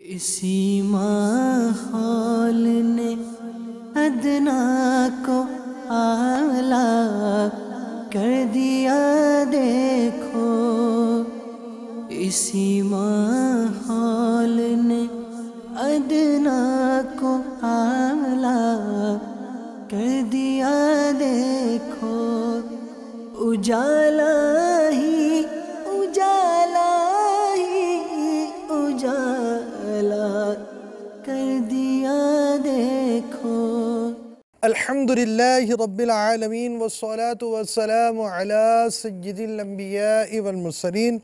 इसी माहौल ने अदना को आला कर दिया देखो। इसी माहौल ने अदना को आला कर दिया देखो। उजाला ही उजाला ही उजाला कर दिया देखो। अल्हम्दुलिल्लाहि रब्बिल आलमीन वस्सलातु वस्सलामु अला सय्यिदिल अंबियाइ वल मुरसलीन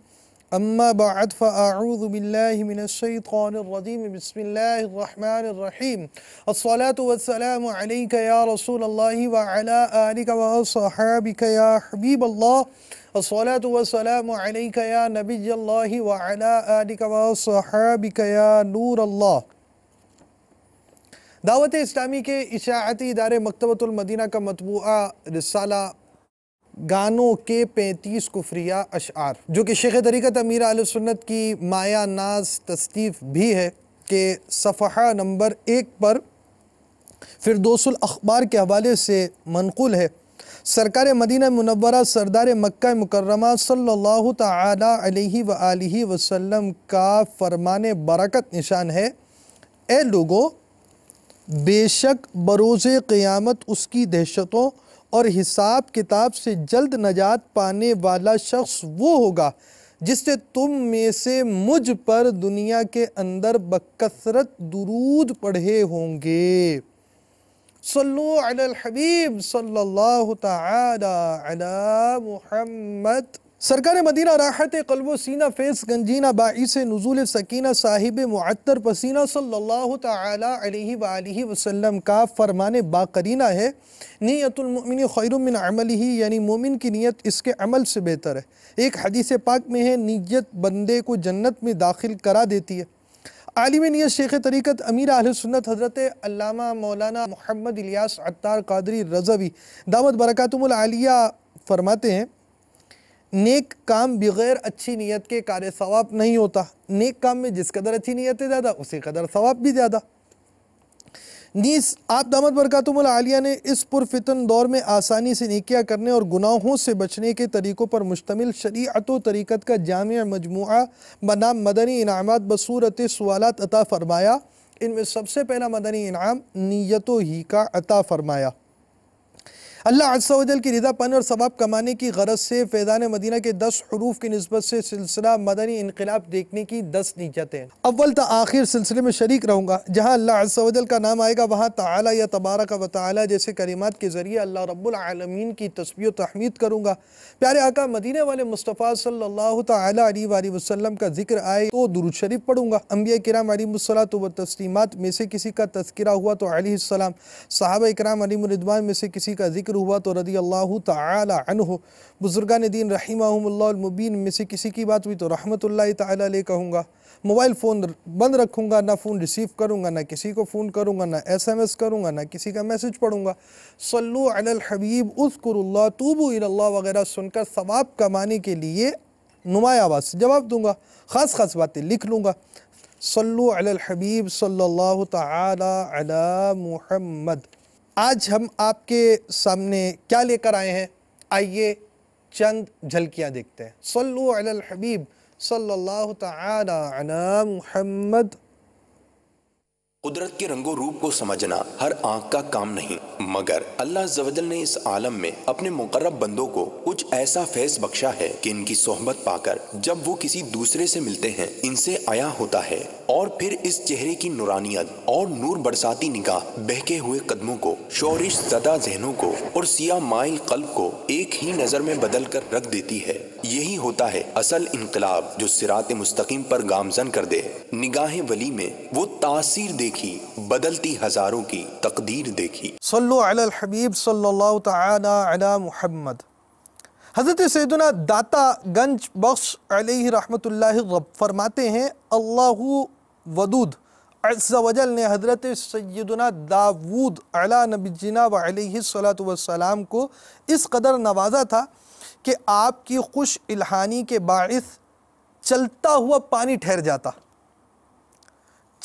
अम्मा बअद फ़अऊज़ु बिल्लाहि मिनश शैतानिर रजीम बिस्मिल्लाहिर रहमानिर रहीम। अस्सलातु वस्सलामु अलैका या रसूलल्लाहि व अला आलिका व अस्हाबिका या हबीबल्लाह। अस्सलातु वस्सलामु अलैका या नबिय्यल्लाहि व अला आलिका व अस्हाबिका या नूरल्लाह। दावत इस्लामी के इशाअती इदारे मकतबतुल मदीना का मतबूआ रिसाला गानों के 35 कुफ्रिया अशआर, जो कि शेख तरीक़त अमीर अहले सुन्नत की माया नाज तस्नीफ़ भी है, कि सफ़हा नंबर 1 पर फ़िरदौसुल अख़बार के हवाले से मनक़ूल है। सरकार मदीना मुनव्वरा सरदार मक्का मुकर्रमा सल्लल्लाहु तआला अलैहि व आलिहि वसल्लम का फ़रमाने बरकत निशान है, ए लोगों, बेशक बरोज़े क़यामत उसकी दहशतों और हिसाब किताब से जल्द नजात पाने वाला शख्स वो होगा जिससे तुम में से मुझ पर दुनिया के अंदर बकसरत दुरूद पढ़े होंगे। सल्लु अलल हबीब सल्लल्लाहु तआला अला मुहम्मद। सरकार मदीना राहत क़ल्ब व सीना फैज़ गंजीना बाइस नुज़ूल सकीना साहिब मुअत्तर पसीना सल्लल्लाहु तआला अलैहि व आलिहि वसल्लम का फरमाने बाकरीना है, नियतुल मुमिन खैरुम मिन अमलिही, यानी मोमिन की नीयत इसके अमल से बेहतर है। एक हदीस पाक में है, नीयत बंदे को जन्नत में दाखिल करा देती है। आलिम नियत शेख तरीक़त अमीर अहले सुन्नत हज़रत अल्लामा मौलाना मोहम्मद इलियास अत्तार क़ादरी रज़वी दामत बरकातुहुल आलिया फरमाते हैं, नेक काम बग़ैर अच्छी नीयत के कार्य सवाब नहीं होता। नेक काम में जिस कदर अच्छी नीयत है ज़्यादा, उसी कदर सवाब भी ज़्यादा। नीस आप दामत बरकातुहुल आलिया ने इस पुरफितन दौर में आसानी से नेकियां करने और गुनाहों से बचने के तरीक़ों पर मुश्तमिल शरीअत व तरीक़त का जामिया मजमूआ बनाम मदनी इनामात बसूरत सवालात अता फ़रमाया। इनमें सबसे पहला मदनी इनाम नीयतों ही का अता फ़रमाया। अल्लाह अज़्ज़ा व जल की रिदा पाने और सवाब कमाने की गरज से फैज़ान मदीना के 10 हरूफ की निस्बत से सिलसिला मदनी इनक़िलाब देखने की 10 नीयतें। अव्वल ता आखिर सिलसिले में शरीक रहूँगा। जहाँ अल्लाह अज़्ज़ा व जल का नाम आएगा वहाँ ताला या तबारक व ताला जैसे कलिमात के ज़रिए अल्लाह रब्बुल आलमीन की तस्बीह व तहमीद करूँगा। प्यारे आका मदीने वाले मुस्तफ़ा सल्लल्लाहु तआला अलैहि वसल्लम का जिक्र आए तो दुरूद शरीफ पढ़ूँगा। अंबिया किराम अलैहिमुस्सलातु व तस्लीमात में से किसी का तज़किरा हुआ तो अलैहिस्सलाम, सहाबा इकराम अलैहिमुर रिदवान में से किसी का जिक्र हुआ तो रज़ियल्लाहु तआला अन्हु, बुज़ुर्गान दीन रहिमहुमुल्लाहुल मुबीन में से किसी की बात हुई तो रहमतुल्लाहि तआला अलैहि कहूँगा। मोबाइल फ़ोन बंद रखूँगा, ना फ़ोन रिसीव करूँगा, ना किसी को फ़ोन करूँगा, ना SMS करूँगा, ना किसी का मैसेज पढ़ूँगा। सल्लु अलल हबीब उज़्कुरुल्लाह तूबू इलल्लाह वगैरह सुनकर सवाब कमाने के लिए नुमाया आवाज़ से जवाब दूँगा, ख़ास ख़ास बातें लिख लूँगा। सल्लु अलल हबीब सल्लल्लाहु तआला अला मुहम्मद। आज हम आपके सामने क्या लेकर आए हैं, आइए चंद झलकियाँ देखते हैं। सल्लु अलल हबीब सल्लल्लाहु तआला अला मुहम्मद। कुदरत के रंगो रूप को समझना हर आँख का काम नहीं, मगर अल्लाह अज़्ज़ा वजल ने इस आलम में अपने मुक़र्रब बंदों को कुछ ऐसा फैज़ बख्शा है कि इनकी सोहबत पाकर जब वो किसी दूसरे से मिलते हैं इनसे आया होता है, और फिर इस चेहरे की नूरानियत और नूर बरसाती निगाह, बहके हुए कदमों को, शोरिश ज़दा ज़हनों को और सिया माइल क़ल्ब को एक ही नज़र में बदल कर रख देती है। यही होता है असल इनकलाब जो सिरात मुस्तकीम पर गामजन कर दे। निगाह वली में वो तासीर देखी, बदलती हजारों की तकदीर देखी। सल्लु अलल हबीब सल्लल्लाहु तआला अला मुहम्मद। हज़रत सैयदना दाता गंज बख्श अलैहि रहमतुल्लाहि फरमाते हैं, अल्लाहु वदूद अज़्ज़ा वजल ने हज़रत सैयदना दाऊद अला नबीना व अलैहि सलातु वस्सलाम को इस कदर नवाजा था कि आपकी खुश इल्हानी के बाइस चलता हुआ पानी ठहर जाता।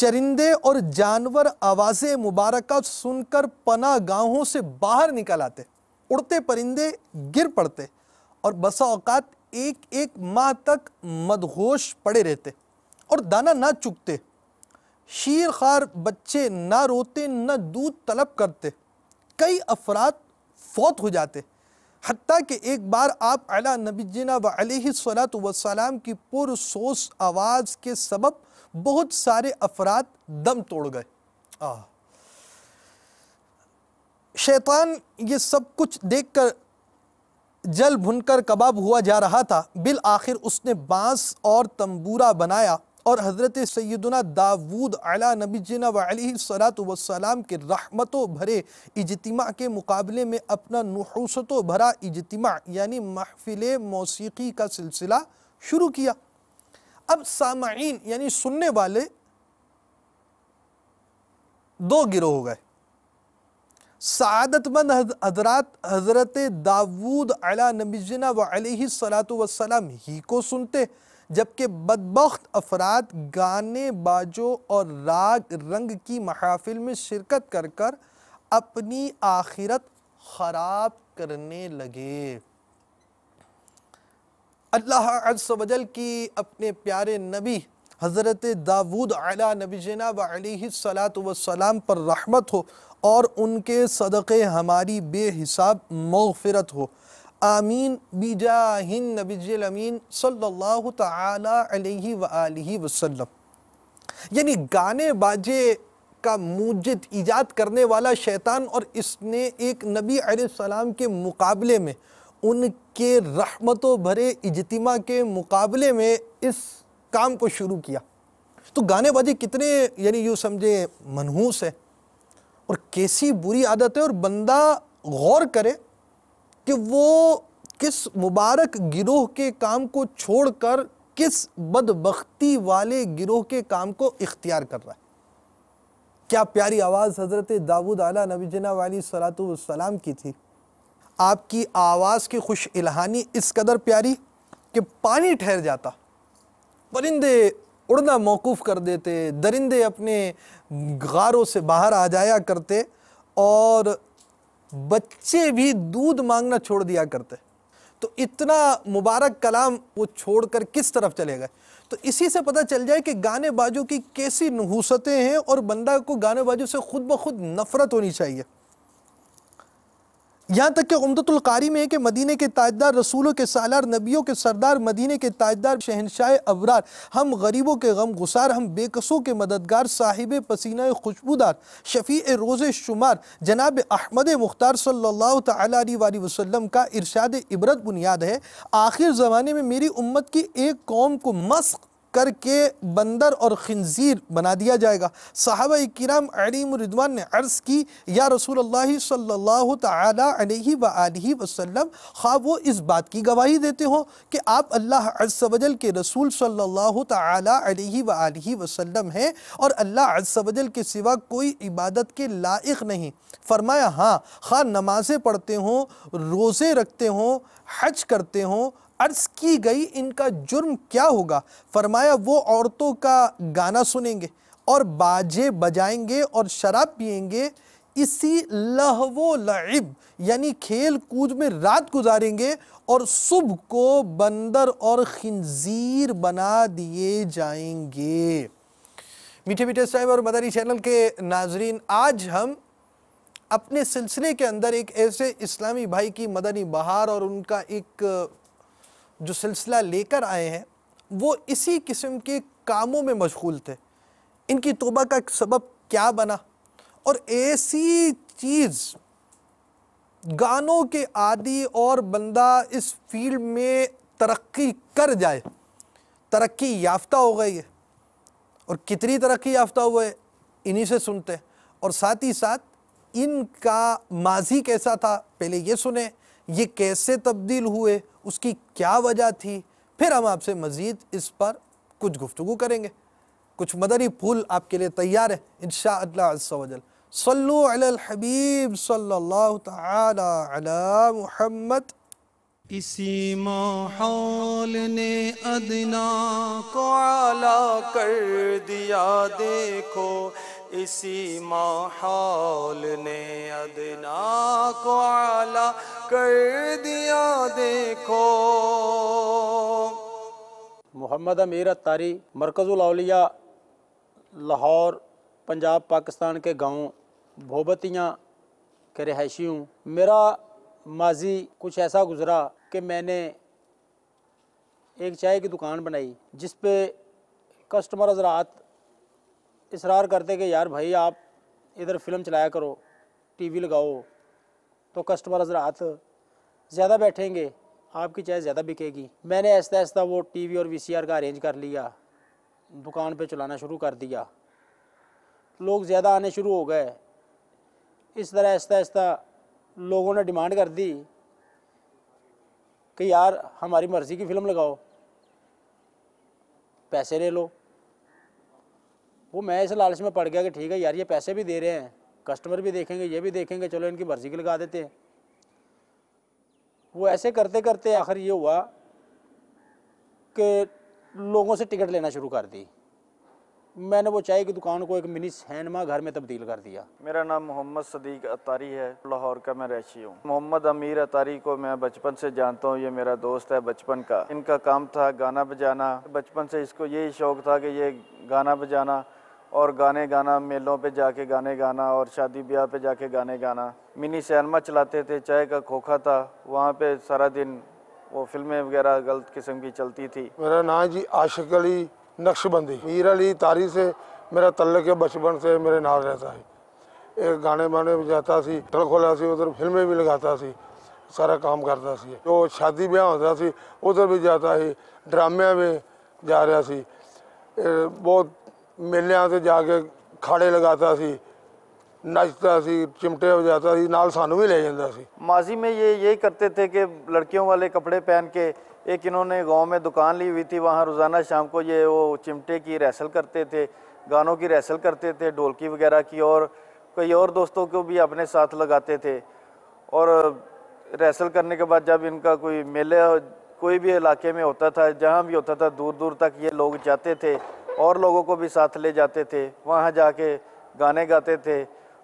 चरिंदे और जानवर आवाज़ें मुबारका सुनकर पनाह गाहों से बाहर निकल आते, उड़ते परिंदे गिर पड़ते और बसा औकात एक एक माह तक मदहोश पड़े रहते और दाना ना चुगते। शीर खार बच्चे ना रोते न दूध तलब करते। कई अफराद फौत हो जाते, हत्ता कि एक बार आप अला नबीना व अलैहिस्सलातु वस्सलाम की पुरसोस आवाज़ के सबब बहुत सारे अफराद दम तोड़ गए। शैतान ये सब कुछ देखकर जल भुनकर कबाब हुआ जा रहा था। बिल आखिर उसने बांस और तंबूरा बनाया और हज़रत सैयदुना दाऊद अला नबीना व अलैहिस्सलातु वस्सलाम के रहमतों भरे इज्तिमा के मुकाबले में अपना नुहूसतों भरा इज्तिमा यानी महफिल मौसीकी का सिलसिला शुरू किया। अब सामईन यानी सुनने वाले दो गिरोह हो गए। सआदतमंद हजरात हज़रत दाऊद अला नबीना व अलैहिस्सलातु वस्सलाम ही को सुनते, जबकि बदबख्त अफराद गाने बाजों और राग रंग की महफिल में शिरकत कर कर अपनी आखिरत ख़राब करने लगे। अल्लाह अज़्ज़ व जल की अपने प्यारे नबी हज़रत दाऊद अला नबीना व अलैहिस्सलातु वस्सलाम पर रहमत हो और उनके सदक़े हमारी बेहिसाब मग़फ़िरत हो। आमीन बिजाहिन नबील अमीन सल्लल्लाहु तआला अलैहि व आलिहि वसल्लम। यानी गाने बाजे का मूजिद ईजाद करने वाला शैतान, और इसने एक नबी अलैहिस्सलाम के मुकाबले में, उनके रहमतों भरे इज्तिमा के मुकाबले में इस काम को शुरू किया। तो गाने बाजे कितने यानी यूँ समझे मनहूस है और कैसी बुरी आदत है, और बंदा गौर करे कि वो किस मुबारक गिरोह के काम को छोड़कर किस बदबख्ती वाले गिरोह के काम को इख्तियार कर रहा है। क्या प्यारी आवाज़ हज़रत दाऊद अला नबीना अलैहिस्सलातु वस्सलाम की थी। आपकी आवाज़ की खुश इल्हानी इस कदर प्यारी कि पानी ठहर जाता, परिंदे उड़ना मौकूफ़ कर देते, दरिंदे अपने गारों से बाहर आ जाया करते और बच्चे भी दूध मांगना छोड़ दिया करते। तो इतना मुबारक कलाम वो छोड़कर किस तरफ चले गए। तो इसी से पता चल जाए कि गाने बाजों की कैसी नहूसतें हैं और बंदा को गाने बाजों से खुद ब खुद नफ़रत होनी चाहिए। यहाँ तक कि उम्दतुल कारी में है कि मदीने के ताजदार, रसूलों के सालार, नबियों के सरदार, मदीने के ताजदार, शहनशाह अबरार, हम गरीबों के गम गुसार, हम बेकसों के मददगार, साहिब पसीना खुशबूदार, शफ़ी रोज़े शुमार, जनाब अहमद मुख्तार सल्लल्लाहु तआला अलैहि वसल्लम का इरशाद इबरत बुनियाद है। आखिर ज़माने में मेरी उम्मत की एक कौम को मस्क करके बंदर और खिंजीर बना दिया जाएगा। सहाबा किराम अलैहिम रिदवान ने अर्ज़ की, या रसूल अल्लाह सल्लल्लाहु तआला अलैहि व आलिहि वसल्लम, ख़्वाह वो इस बात की गवाही देते हो कि आप अल्लाह अज़्ज़ व जल के रसूल सल्लल्लाहु तआला अलैहि व आलिहि वसल्लम हैं और अल्लाह अज़्ज़ व जल के सिवा कोई इबादत के लायक नहीं। फरमाया, हाँ, ख़्वाह नमाज़ें पढ़ते हों, रोज़े रखते हों, हज करते हों। अर्ज़ की गई, इनका जुर्म क्या होगा? फरमाया, वो औरतों का गाना सुनेंगे और बाजे बजाएंगे और शराब पिएंगे, इसी लहवो लइब यानी खेल कूद में रात गुजारेंगे और सुबह को बंदर और खिंजीर बना दिए जाएंगे। मीठे मीठे साहिब और मदरी चैनल के नाजरीन, आज हम अपने सिलसिले के अंदर एक ऐसे इस्लामी भाई की मदनी बहार और उनका एक जो सिलसिला लेकर आए हैं, वो इसी किस्म के कामों में मशगूल थे। इनकी तौबा का सबब क्या बना, और ऐसी चीज़ गानों के आदी और बंदा इस फील्ड में तरक्की कर जाए, तरक्की याफ्ता हो गई है। और कितनी तरक्की याफ्ता हुआ है इन्हीं से सुनते हैं। और साथ ही साथ इनका माजी कैसा था पहले ये सुने, ये कैसे तब्दील हुए, उसकी क्या वजह थी, फिर हम आपसे मज़ीद इस पर कुछ गुफ्तगू करेंगे। कुछ मदनी फूल आपके लिए तैयार है इंशाअल्लाह अज़्ज़ व जल। सल्लु अलल हबीब सल्लल्लाहु तआला अला मुहम्मद। इसी माहौल ने अदना को आला कर दिया देखो, इसी माहौल ने अदना को आला कर दिया देखो। मोहम्मद अमीर अत्तारी, मरकज़ुल औलिया, लाहौर, पंजाब, पाकिस्तान के गांव भोबतियाँ के रहायशी हूँ। मेरा माजी कुछ ऐसा गुज़रा कि मैंने एक चाय की दुकान बनाई, जिस पे कस्टमर हज़रात इसरार करते कि यार भाई आप इधर फ़िल्म चलाया करो, टीवी लगाओ, तो कस्टमर हज़रात ज़्यादा बैठेंगे, आपकी चाय ज़्यादा बिकेगी। मैंने आहिस्ता आहिस्ता वो टीवी और वीसीआर का अरेंज कर लिया, दुकान पे चलाना शुरू कर दिया, लोग ज़्यादा आने शुरू हो गए। इस तरह आहिस्ता आहिस्ता लोगों ने डिमांड कर दी कि यार हमारी मर्ज़ी की फ़िल्म लगाओ, पैसे ले लो। वो मैं इस लालच में पड़ गया कि ठीक है यार ये पैसे भी दे रहे हैं, कस्टमर भी देखेंगे, ये भी देखेंगे, चलो इनकी मर्ज़ी की लगा देते हैं। वो ऐसे करते करते आखिर ये हुआ कि लोगों से टिकट लेना शुरू कर दी। मैंने वो चाय की दुकान को एक मिनी सिनेमा घर में तब्दील कर दिया। मेरा नाम मोहम्मद सदीक अत्तारी है, लाहौर का मैं रहशी हूँ। मोहम्मद अमीर अत्तारी को मैं बचपन से जानता हूँ, ये मेरा दोस्त है बचपन का। इनका काम था गाना बजाना, बचपन से इसको यही शौक़ था कि ये गाना बजाना और गाने गाना, मेलों पे जाके गाने गाना और शादी ब्याह पे जाके गाने गाना। मिनी सिनेमा चलाते थे, चाय का खोखा था, वहाँ पे सारा दिन वो फिल्में वगैरह गलत किस्म की चलती थी। मेरा नाम जी आशिक अली नक्शबंदी। मीर अली तारी से मेरा तल्लक है, बचपन से मेरे नाल रहता है। एक गाने बाने बजाता सी, होटल खोला सी, उधर फिल्में भी लगाता सी, सारा काम करता सी। जो शादी ब्याह होता सी उधर भी जाता सी, ड्रामे में जा रहा सी, बहुत मेलियां से जाके खाड़े लगाता सी, नचता सी, चिमटे बजाता सी, नाल सानू भी ले जाता सी। माजी में ये यही करते थे कि लड़कियों वाले कपड़े पहन के, एक इन्होंने गांव में दुकान ली हुई थी, वहाँ रोज़ाना शाम को ये वो चिमटे की रेसल करते थे, गानों की रेसल करते थे, ढोलकी वगैरह की, और कई और दोस्तों को भी अपने साथ लगाते थे। और रेसल करने के बाद जब इनका कोई मेले कोई भी इलाके में होता था, जहाँ भी होता था, दूर दूर तक ये लोग जाते थे और लोगों को भी साथ ले जाते थे। वहाँ जाके गाने गाते थे,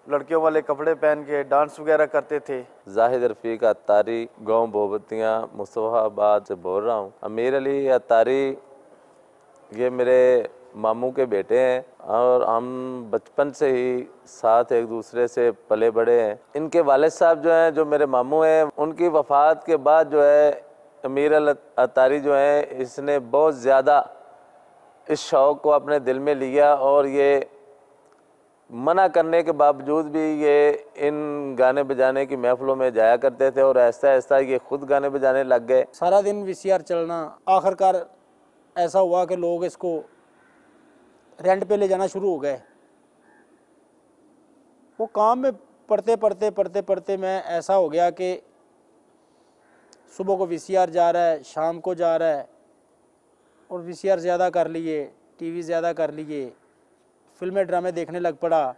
लड़कियों वाले कपड़े पहन के डांस वगैरह करते थे। जाहिद रफ़ीक अत्तारी, गांव भोबतियाँ, मुस्तफ़ाबाद से बोल रहा हूँ। अमीर अली अत्तारी ये मेरे मामू के बेटे हैं और हम बचपन से ही साथ एक दूसरे से पले बड़े हैं। इनके वालिद साहब जो हैं, जो मेरे मामू हैं, उनकी वफ़ात के बाद जो है अमीर अली अत्तारी जो है, इसने बहुत ज़्यादा इस शौक़ को अपने दिल में लिया और ये मना करने के बावजूद भी ये इन गाने बजाने की महफिलों में जाया करते थे और ऐसा ऐसा ये खुद गाने बजाने लग गए। सारा दिन वीसीआर चलना, आखिरकार ऐसा हुआ कि लोग इसको रेंट पे ले जाना शुरू हो गए। वो काम में पढ़ते पढ़ते पढ़ते पढ़ते मैं ऐसा हो गया कि सुबह को वीसीआर जा रहा है, शाम को जा रहा है, और वीसीआर ज़्यादा कर लिए, टीवी ज़्यादा कर लिए, फिल्में ड्रामे देखने लग पड़ा,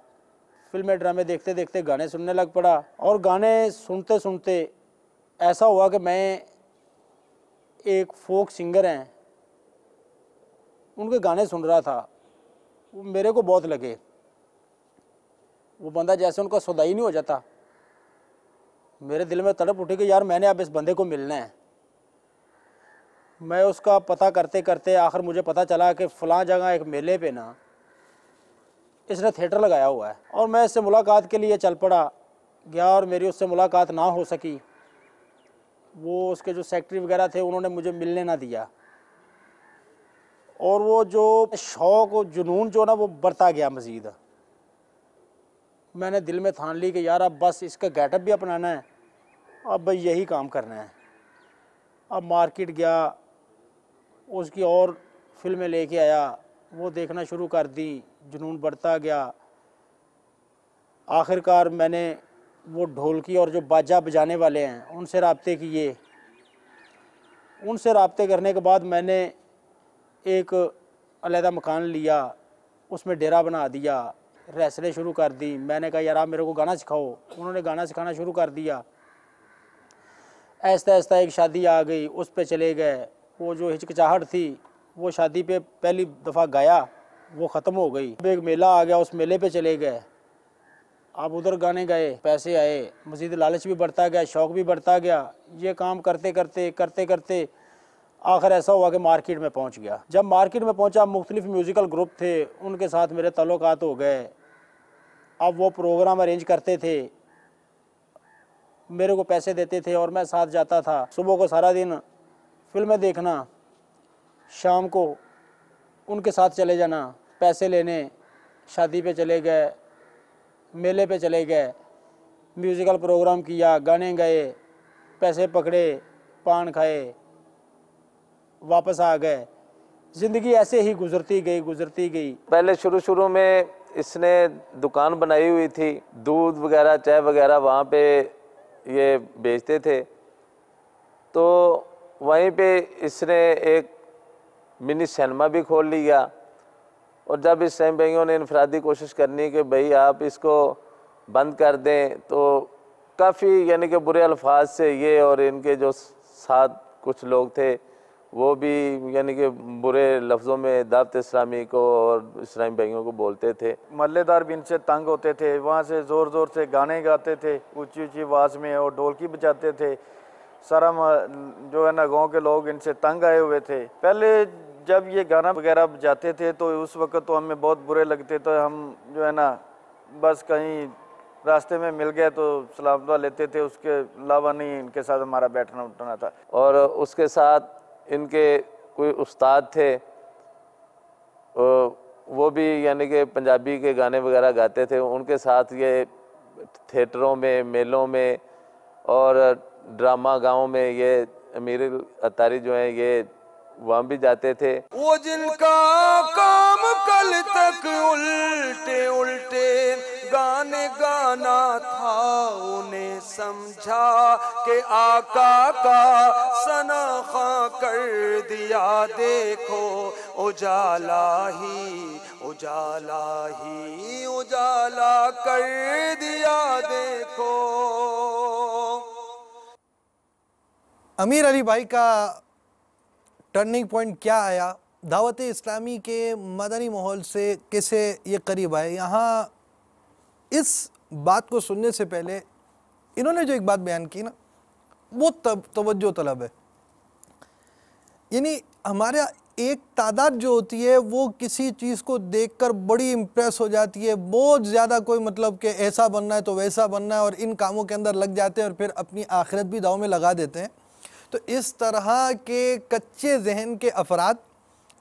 फिल्में ड्रामे देखते देखते गाने सुनने लग पड़ा। और गाने सुनते सुनते ऐसा हुआ कि मैं एक फोक सिंगर हैं, उनके गाने सुन रहा था, वो मेरे को बहुत लगे। वो बंदा जैसे उनका सौदाई नहीं हो जाता, मेरे दिल में तड़प उठी कि यार मैंने अब इस बंदे को मिलना है। मैं उसका पता करते करते आखिर मुझे पता चला कि फ़लाँ जगह एक मेले पे ना इसने थिएटर लगाया हुआ है, और मैं इससे मुलाकात के लिए चल पड़ा गया और मेरी उससे मुलाकात ना हो सकी। वो उसके जो सेक्रेटरी वगैरह थे उन्होंने मुझे मिलने ना दिया, और वो जो शौक़ जुनून जो ना वो बढ़ता गया मज़ीद। मैंने दिल में ठान ली कि यार अब बस इसका गेटअप भी अपनाना है, अब भाई यही काम करना है। अब मार्केट गया, उसकी और फिल्में लेके आया, वो देखना शुरू कर दी, जुनून बढ़ता गया। आखिरकार मैंने वो ढोलकी और जो बाजा बजाने वाले हैं उनसे राब्ते किए। उनसे राब्ते करने के बाद मैंने एक अलहदा मकान लिया, उसमें डेरा बना दिया, रेसलें शुरू कर दी। मैंने कहा यार आप मेरे को गाना सिखाओ, उन्होंने गाना सिखाना शुरू कर दिया। आहिस्ता आहिस्ता एक शादी आ गई, उस पे चले गए। वो जो हिचकिचाहट थी वो शादी पे पहली दफ़ा गाया वो ख़त्म हो गई। अब एक मेला आ गया, उस मेले पे चले गए। आप उधर गाने गए, पैसे आए, मज़ीद लालच भी बढ़ता गया, शौक़ भी बढ़ता गया। ये काम करते करते करते करते आखिर ऐसा हुआ कि मार्केट में पहुंच गया। जब मार्केट में पहुंचा, मुख्तलिफ म्यूज़िकल ग्रुप थे, उनके साथ मेरे ताल्लुकात हो गए। अब वो प्रोग्राम अरेंज करते थे, मेरे को पैसे देते थे और मैं साथ जाता था। सुबह को सारा दिन फिल्में देखना, शाम को उनके साथ चले जाना, पैसे लेने, शादी पे चले गए, मेले पे चले गए, म्यूज़िकल प्रोग्राम किया, गाने गए, पैसे पकड़े, पान खाए, वापस आ गए। ज़िंदगी ऐसे ही गुजरती गई। पहले शुरू में इसने दुकान बनाई हुई थी, दूध वगैरह चाय वगैरह वहाँ पे ये बेचते थे। तो वहीं पे इसने एक मिनी सिनेमा भी खोल लिया। और जब इस टाइम भाइयों ने इनफरादी कोशिश करनी कि भाई आप इसको बंद कर दें, तो काफ़ी यानी कि बुरे अल्फाज से ये और इनके जो साथ कुछ लोग थे वो भी यानी कि बुरे लफ्ज़ों में दावत इस्लामी को और इस्लामी भाइयों को बोलते थे। महल्लेदार भी इनसे तंग होते थे, वहाँ से ज़ोर ज़ोर से गाने गाते थे ऊंची ऊंची आवाज़ में और ढोलकी बजाते थे। सारा जो है ना गांव के लोग इनसे तंग आए हुए थे। पहले जब ये गाना वगैरह बजाते थे तो उस वक्त तो हमें बहुत बुरे लगते, तो हम जो है ना बस कहीं रास्ते में मिल गए तो सलाम दुआ लेते थे, उसके अलावा नहीं इनके साथ हमारा बैठना उठना था। और उसके साथ इनके कोई उस्ताद थे, वो भी यानी कि पंजाबी के गाने वगैरह गाते थे। उनके साथ ये थिएटरों में, मेलों में और ड्रामा गाँव में ये अमीर अतारी जो हैं ये वहाँ भी जाते थे। वो जिनका काम कल तक उल्टे उल्टे गाने गाना था, उन्हें समझा कि आका का सनाखा कर दिया। देखो उजाला ही उजाला कर दिया। देखो अमीर अली भाई का टर्निंग पॉइंट क्या आया, दावत इस्लामी के मदनी माहौल से कैसे ये करीब आए। यहाँ इस बात को सुनने से पहले इन्होंने जो एक बात बयान की ना, वो तवज्जो तलब है। यानी हमारे एक तादाद जो होती है वो किसी चीज़ को देखकर बड़ी इम्प्रेस हो जाती है, बहुत ज़्यादा कोई मतलब कि ऐसा बनना है तो वैसा बनना है, और इन कामों के अंदर लग जाते हैं और फिर अपनी आखिरत भी दाव में लगा देते हैं। तो इस तरह के कच्चे जहन के अफराद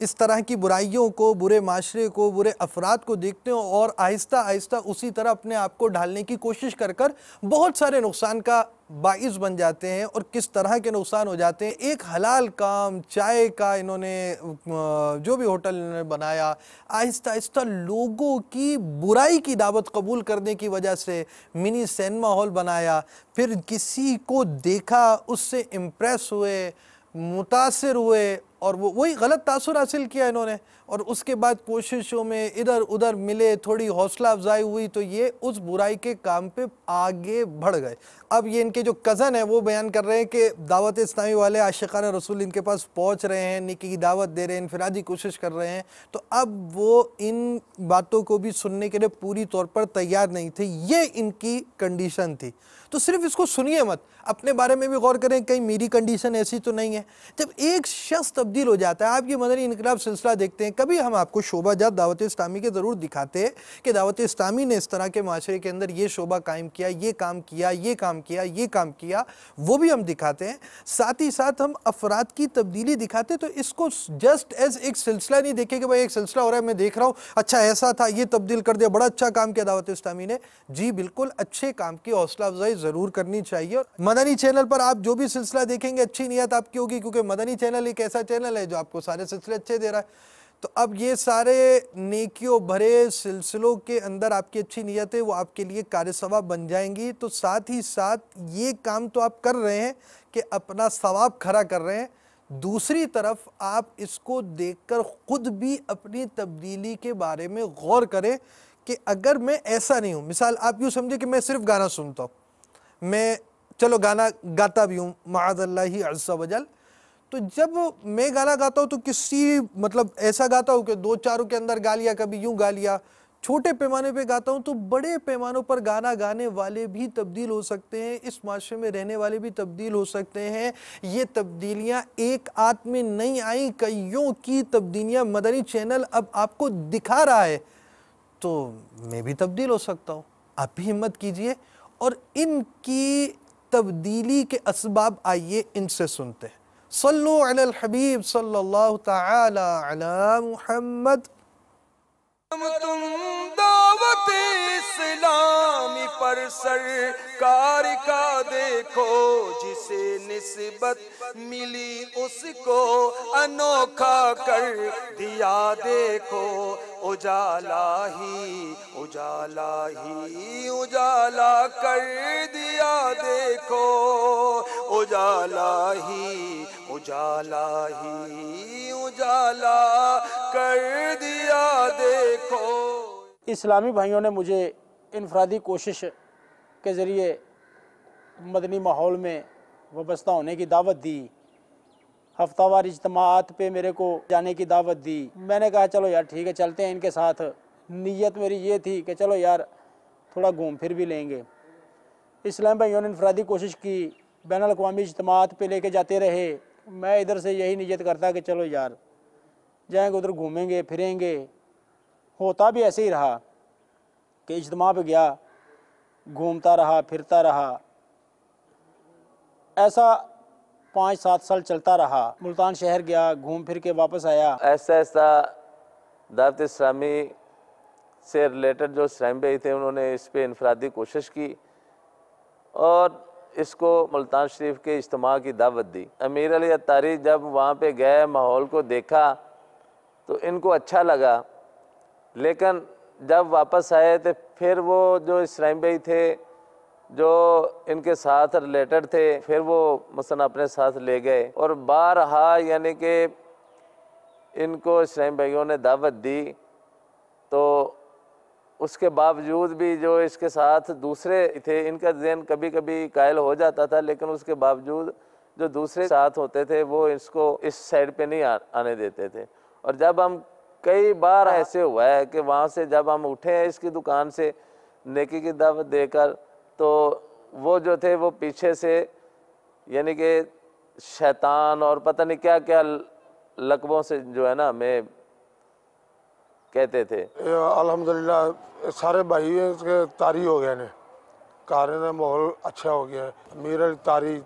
इस तरह की बुराइयों को, बुरे माशरे को, बुरे अफराद को देखते हैं और आहिस्ता आहिस्ता उसी तरह अपने आप को ढालने की कोशिश कर कर बहुत सारे नुकसान का बाइस बन जाते हैं। और किस तरह के नुकसान हो जाते हैं। एक हलाल काम चाय का इन्होंने जो भी होटल इन्होंने बनाया, आहिस्ता आहिस्ता लोगों की बुराई की दावत कबूल करने की वजह से मिनी सिनेमा हॉल बनाया। फिर किसी को देखा, उससे इम्प्रेस हुए, मुतासिर हुए और वही गलत तासुर हासिल किया इन्होंने। और उसके बाद कोशिशों में इधर उधर मिले, थोड़ी हौसला अफजाई हुई तो ये उस बुराई के काम पे आगे बढ़ गए। अब ये इनके जो कज़न है वो बयान कर रहे हैं कि दावत इस्लामी वाले आशिकाना रसूल इनके पास पहुंच रहे हैं, निकी की दावत दे रहे हैं, इनफरादी कोशिश कर रहे हैं। तो अब वो इन बातों को भी सुनने के लिए पूरी तौर पर तैयार नहीं थे। ये इनकी कंडीशन थी। तो सिर्फ इसको सुनिए मत, अपने बारे में भी गौर करें, कहीं मेरी कंडीशन ऐसी तो नहीं है। जब एक शख्स तब्दील हो जाता है, आप ये मदनी इनकलाब सिलसिला देखते हैं, कभी हम आपको शोबाजात दावत इस्लामी के ज़रूर दिखाते हैं कि दावत इस्लामी ने इस तरह के माशरे के अंदर ये शोबा कायम किया, ये काम किया, ये काम किया, ये काम किया, वो भी हम दिखाते हैं। साथ ही साथ हम अफराद की तब्दीली दिखाते हैं। तो इसको जस्ट एज एक सिलसिला नहीं देखे कि भाई एक सिलसिला हो रहा है, मैं देख रहा हूँ, अच्छा ऐसा था, ये तब्दील कर दिया, बड़ा अच्छा काम किया दावत इस्लामी ने। जी बिल्कुल, अच्छे काम की हौसला अफजाई ज़रूर करनी चाहिए। मदनी चैनल पर आप जो भी सिलसिला देखेंगे अच्छी नियत आपकी होगी, क्योंकि मदनी चैनल एक ऐसा चैनल है जो आपको सारे सिलसिले अच्छे दे रहा है। तो अब ये सारे नेकियों भरे सिलसिलों के अंदर आपकी अच्छी नीयत है, वो आपके लिए कार सवाब बन जाएंगी। तो साथ ही साथ ये काम तो आप कर रहे हैं कि अपना सवाब खड़ा कर रहे हैं, दूसरी तरफ आप इसको देखकर ख़ुद भी अपनी तब्दीली के बारे में गौर करें कि अगर मैं ऐसा नहीं हूँ, मिसाल आप यूँ समझे कि मैं सिर्फ गाना सुनता हूँ, मैं चलो गाना गाता भी हूँ माअज़ल्लाहि अज़्ज़ा वजल। तो जब मैं गाना गाता हूँ तो किसी मतलब ऐसा गाता हूँ कि दो चारों के अंदर गा लिया, कभी यूँ गा लिया। छोटे पैमाने पे गाता हूँ तो बड़े पैमानों पर गाना गाने वाले भी तब्दील हो सकते हैं, इस माशरे में रहने वाले भी तब्दील हो सकते हैं। ये तब्दीलियाँ एक आध में नहीं आई, कईयों की तब्दीलियाँ मदनी चैनल अब आपको दिखा रहा है, तो मैं भी तब्दील हो सकता हूँ। आप भी हिम्मत कीजिए और इनकी तब्दीली के असबाब आइए इनसे सुनते हैं। सल्लु अलल हबीब सल्लल्लाहु तआला अला मुहम्मद। तुम दावत इस्लामी पर सरकार का देखो, जिसे निस्बत मिली उसको अनोखा कर दिया देखो। उजाला ही उजाला ही उजाला कर दिया देखो, उजाला ही उजाला ही उजाला कर दिया देखो। इस्लामी भाइयों ने मुझे इनफरादी कोशिश के ज़रिए मदनी माहौल में वाबस्ता होने की दावत दी, हफ्तावार इज्तिमाआत पे मेरे को जाने की दावत दी। मैंने कहा चलो यार ठीक है चलते हैं इनके साथ। नीयत मेरी ये थी कि चलो यार थोड़ा घूम फिर भी लेंगे। इस्लामी भाइयों ने इनफरादी कोशिश की, बैनुल अक़वामी इज्तिमाआत पे लेके जाते रहे। मैं इधर से यही नीयत करता कि चलो यार जाएंगे उधर घूमेंगे फिरेंगे। होता भी ऐसे ही रहा कि इज्तिमा पे गया, घूमता रहा फिरता रहा। ऐसा 5-7 साल चलता रहा। मुल्तान शहर गया, घूम फिर के वापस आया। ऐसा ऐसा दावत इस्लामी से रिलेटेड जो इस्लामी भाई थे उन्होंने इस पर इनफरादी कोशिश की और इसको मुल्तान शरीफ के इज्तिमा की दावत दी। अमीर अली अत्तारी जब वहाँ पे गए, माहौल को देखा तो इनको अच्छा लगा, लेकिन जब वापस आए तो फिर वो जो इस्लामी भाई थे जो इनके साथ रिलेटेड थे फिर वो मसलन अपने साथ ले गए और बारहा यानी कि इनको इस्लामी भाइयों ने दावत दी, तो उसके बावजूद भी जो इसके साथ दूसरे थे इनका ज़हन कभी कभी कायल हो जाता था, लेकिन उसके बावजूद जो दूसरे साथ होते थे वो इसको इस साइड पे नहीं आने देते थे। और जब हम कई बार ऐसे हुआ है कि वहाँ से जब हम उठे हैं इसकी दुकान से नेकी की दावत देकर, तो वो जो थे वो पीछे से यानी कि शैतान और पता नहीं क्या क्या लकबों से जो है ना हमें कहते थे। अल्हम्दुलिल्लाह सारे भाई के तारी हो गए ने, कारण है माहौल अच्छा हो गया है। अमीर अली तारी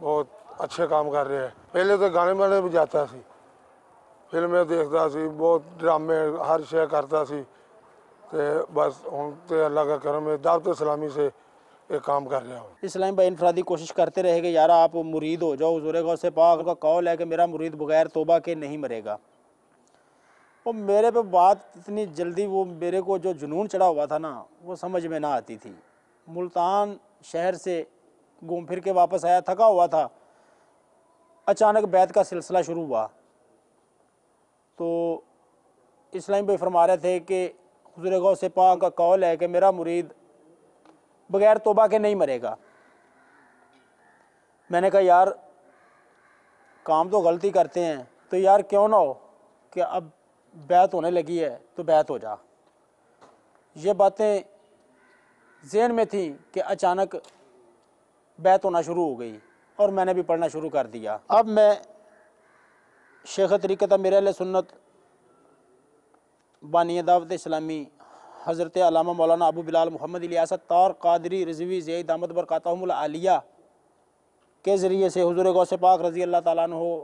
बहुत अच्छे काम कर रहे हैं। पहले तो गाने वाने भी जाता सी, फिल्में देखता सी, बहुत ड्रामे हर शे करता सी, ते बस हुण ते अल्लाह का करम है दावत इस्लामी से ये काम कर रहा हूँ। इस्लामी भाई इनफरादी कोशिश करते रहे कि यार आप मुरीद हो जाओ। हुज़ूर गौसे पाक का कौल है कि मेरा मुरीद बगैर तौबा के नहीं मरेगा। और मेरे पे बात इतनी जल्दी, वो मेरे को जो जुनून चढ़ा हुआ था ना वो समझ में ना आती थी। मुल्तान शहर से घूम फिर के वापस आया, थका हुआ था। अचानक बैत का सिलसिला शुरू हुआ तो इस्लामी भाई फरमा रहे थे कि हुज़ूर गौसे पाक का कौल है कि मेरा मुरीद बगैर तौबा के नहीं मरेगा। मैंने कहा यार काम तो गलती करते हैं, तो यार क्यों ना हो कि अब बैत होने लगी है तो बैत हो जा। ये बातें ज़हन में थी कि अचानक बैत होना शुरू हो गई और मैंने भी पढ़ना शुरू कर दिया। अब मैं शेख तरीक़त अमीर अहले सुन्नत बानी दावत इस्लामी हज़रत अल्लामा मौलाना अबू बिलाल मोहम्मद इलियास अत्तार क़ादरी रिज़वी ज़ैद अहमद बरकातहुमुल आलिया के ज़रिए से हुज़ूर गौसे पाक रज़ी अल्लाह ताला अन्हु